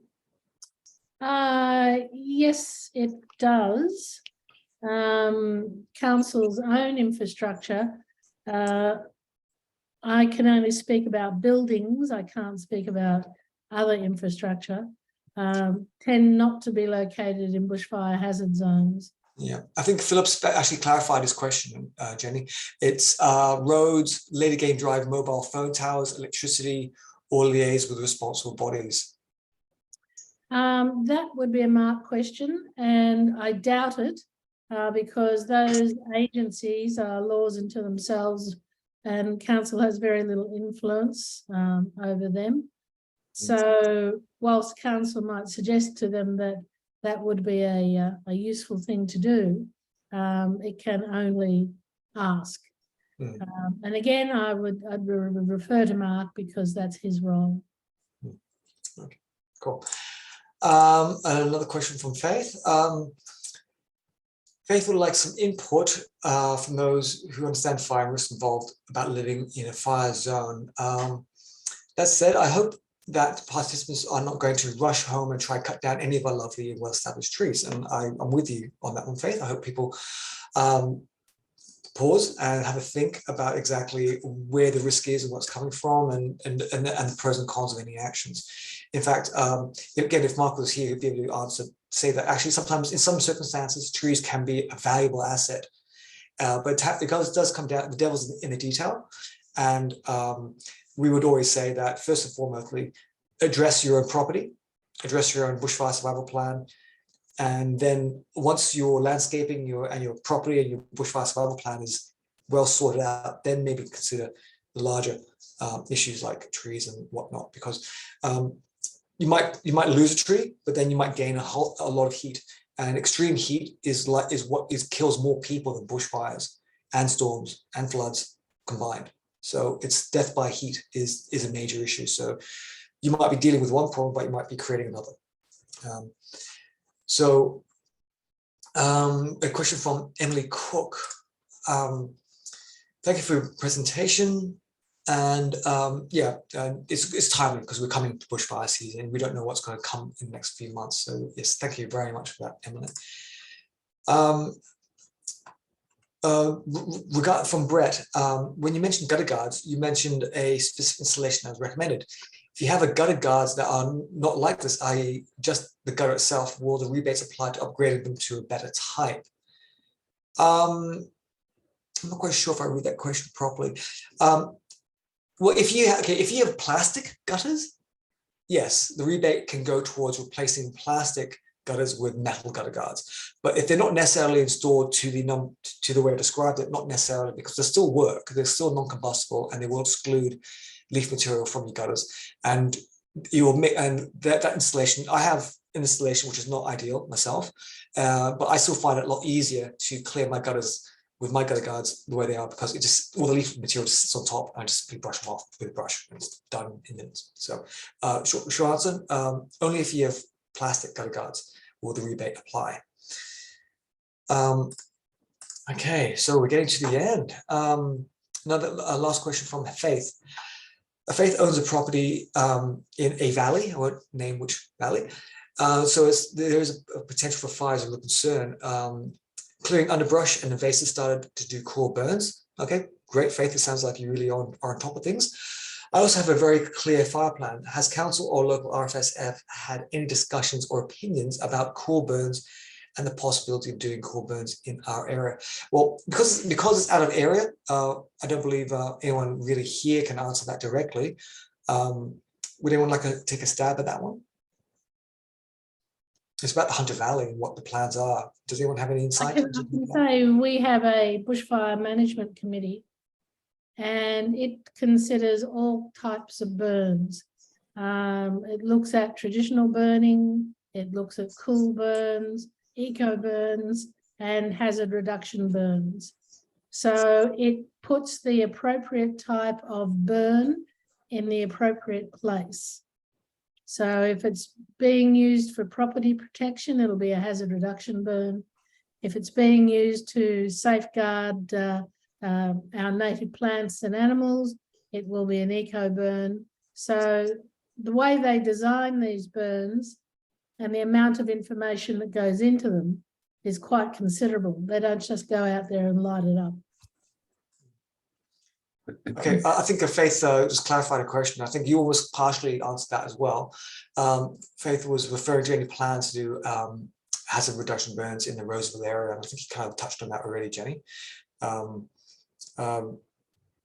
Yes, it does. Council's own infrastructure. I can only speak about buildings. I can't speak about other infrastructure. Tend not to be located in bushfire hazard zones. Yeah, I think Philip's actually clarified his question, Jenny. It's roads, Lady Game Drive, mobile phone towers, electricity, or liaise with responsible bodies. That would be a Mark question, and I doubt it because those agencies are laws unto themselves, and council has very little influence over them. So whilst council might suggest to them that that would be a useful thing to do, it can only ask. And again, I'd refer to Mark because that's his role. Okay, cool. Another question from Faith. Faith would like some input from those who understand fire and risk involved about living in a fire zone. That said, I hope that participants are not going to rush home and try to cut down any of our lovely and well-established trees. And I'm with you on that one, Faith. I hope people pause and have a think about exactly where the risk is and what's coming from, and the pros and cons of any actions. In fact, again, if Mark was here, he'd be able to say that actually sometimes in some circumstances, trees can be a valuable asset. But it does come down, the devil's in the detail. And we would always say that first and foremostly, address your own property, address your own bushfire survival plan. And then once your landscaping and your property and your bushfire survival plan is well sorted out, then maybe consider the larger issues like trees and whatnot, because you might lose a tree, but then you might gain a lot of heat. And extreme heat is what kills more people than bushfires and storms and floods combined. So it's death by heat is a major issue. So you might be dealing with one problem, but you might be creating another. A question from Emily Cook. Thank you for your presentation. And it's timely because we're coming to bushfire season. We don't know what's going to come in the next few months. So yes, thank you very much for that, Emily. From Brett, when you mentioned gutter guards, you mentioned a specific installation that was recommended. If you have a gutter guards that are not like this, i.e. just the gutter itself, will the rebates apply to upgrading them to a better type? I'm not quite sure if I read that question properly. Well, if you have plastic gutters, yes, the rebate can go towards replacing plastic gutters with metal gutter guards. But if they're not necessarily installed to the way I described it, not necessarily, because they still work, they're still non-combustible, and they will exclude leaf material from your gutters. And that installation, I have an installation which is not ideal myself, but I still find it a lot easier to clear my gutters with my gutter guards the way they are, because it just, all the leaf material just sits on top, and I just simply brush them off with a brush, and it's done in minutes. So short answer, only if you have plastic gutter guards will the rebate apply. Okay, so we're getting to the end. Another last question from Faith. Faith owns a property in a valley. I won't name which valley. So there's a potential for fires of a concern. Clearing underbrush and invasive started to do core burns. Okay, great, Faith. It sounds like you really are on top of things. I also have a very clear fire plan. Has council or local RFSF had any discussions or opinions about core burns and the possibility of doing core burns in our area? Well, because it's out of area, I don't believe anyone really here can answer that directly. Would anyone like to take a stab at that one? It's about the Hunter Valley and what the plans are. Does anyone have any I insight? can say we have a bushfire management committee, and it considers all types of burns. It looks at traditional burning, it looks at cool burns, eco burns, and hazard reduction burns. So it puts the appropriate type of burn in the appropriate place. So if it's being used for property protection, it'll be a hazard reduction burn. If it's being used to safeguard our native plants and animals, it will be an eco burn. So the way they design these burns and the amount of information that goes into them is quite considerable. They don't just go out there and light it up. Okay, I think Faith just clarified a question. I think you almost partially answered that as well. Faith was referring to any plans to do hazard reduction burns in the Roseville area, and I think you kind of touched on that already, Jenny. I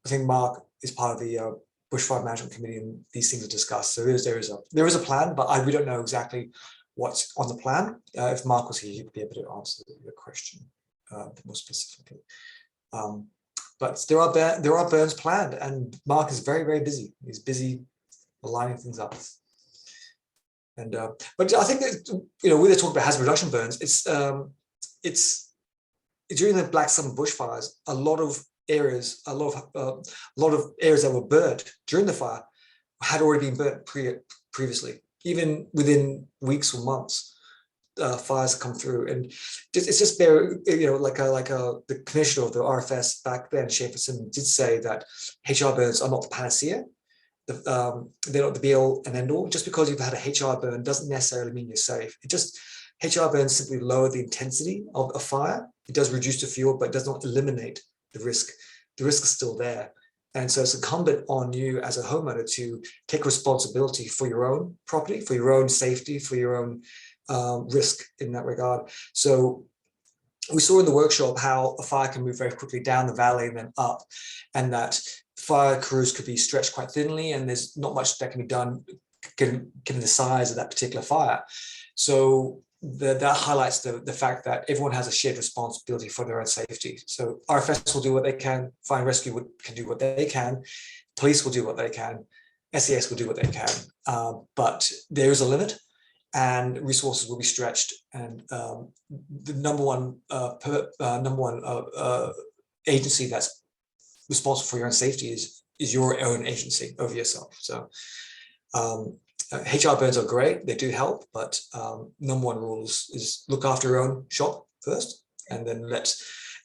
think Mark is part of the Bushfire Management Committee, and these things are discussed. So there is a plan, but we don't know exactly what's on the plan. If Mark was here, he would be able to answer your question more specifically. But there are burns planned, and Mark is very, very busy. He's busy aligning things up. And but I think that, when they talk about hazard reduction burns, it's during the Black Summer bushfires, a lot of areas that were burnt during the fire had already been burnt previously, even within weeks or months. Fires come through, and it's just there. The commissioner of the RFS back then, Schaeferson, did say that HR burns are not the panacea. They're not the be all and end all. Just because you've had a HR burn doesn't necessarily mean you're safe. HR burns simply lower the intensity of a fire. It does reduce the fuel, but it does not eliminate the risk. The risk is still there. And so it's incumbent on you as a homeowner to take responsibility for your own property, for your own safety, for your own risk in that regard. So we saw in the workshop how a fire can move very quickly down the valley and then up, and that fire crews could be stretched quite thinly, and there's not much that can be done given the size of that particular fire. So that highlights the fact that everyone has a shared responsibility for their own safety. So RFS will do what they can, fire and rescue can do what they can, police will do what they can, SES will do what they can, but there is a limit, and resources will be stretched. And the number one agency that's responsible for your own safety is your own agency over yourself. So HR burns are great; they do help, but number one rule is look after your own shop first, and then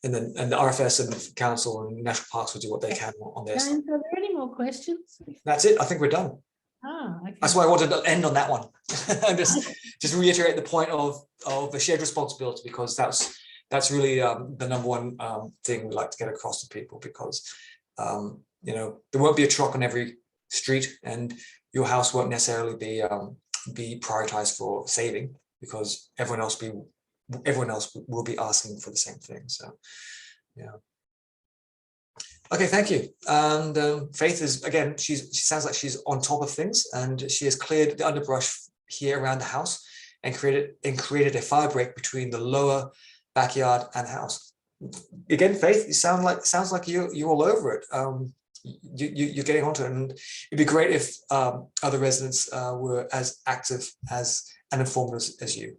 and the RFS and council and national parks will do what they can on their side. James, are there any more questions? That's it. I think we're done. Okay. That's why I wanted to end on that one. And just reiterate the point of the shared responsibility, because that's really the number one thing we like to get across to people, because there won't be a truck on every street, and your house won't necessarily be prioritized for saving, because everyone else will be asking for the same thing. So yeah. Okay, thank you. And Faith is, again, she sounds like she's on top of things, and she has cleared the underbrush here around the house and created a fire break between the lower backyard and house. Again, Faith, sounds like you're all over it. You're getting onto it, and it'd be great if other residents were as active and informed as you.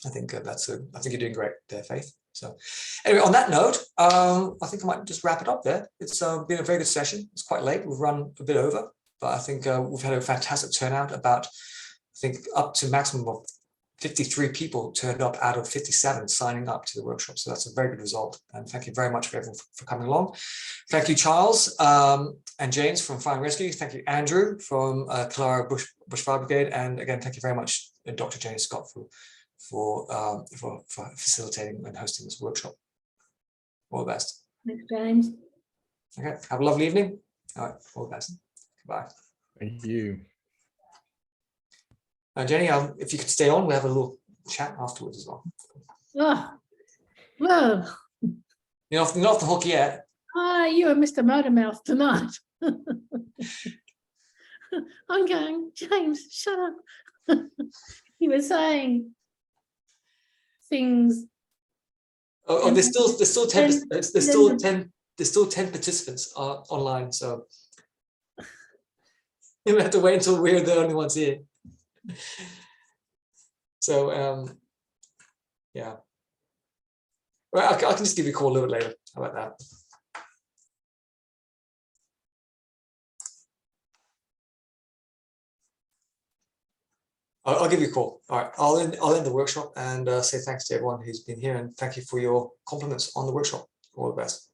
I think you're doing great there, Faith. So anyway, on that note, I think I might just wrap it up there. It's been a very good session. It's quite late. We've run a bit over, but I think we've had a fantastic turnout. About, I think, up to maximum of 53 people turned up out of 57 signing up to the workshop. So that's a very good result. And thank you very much for everyone for coming along. Thank you, Charles and James from Fire and Rescue. Thank you, Andrew from Clara Bushfire Brigade. And again, thank you very much, Dr. Jane Scott, for facilitating and hosting this workshop. All the best. Thanks, James. Okay, have a lovely evening. All right, all the best. Goodbye. Thank you. Jenny, if you could stay on, we'll have a little chat afterwards as well. Oh, well. You're not off the hook yet. You and Mr. Motormouth tonight. I'm going, James, shut up. He was saying things. Oh, And there's still 10 then- there's still 10 participants online, so you have to wait until we're the only ones here. So yeah. Well, I can just give you a call a little bit later. How about that? I'll give you a call. All right, I'll end the workshop and say thanks to everyone who's been here, and thank you for your compliments on the workshop. All the best.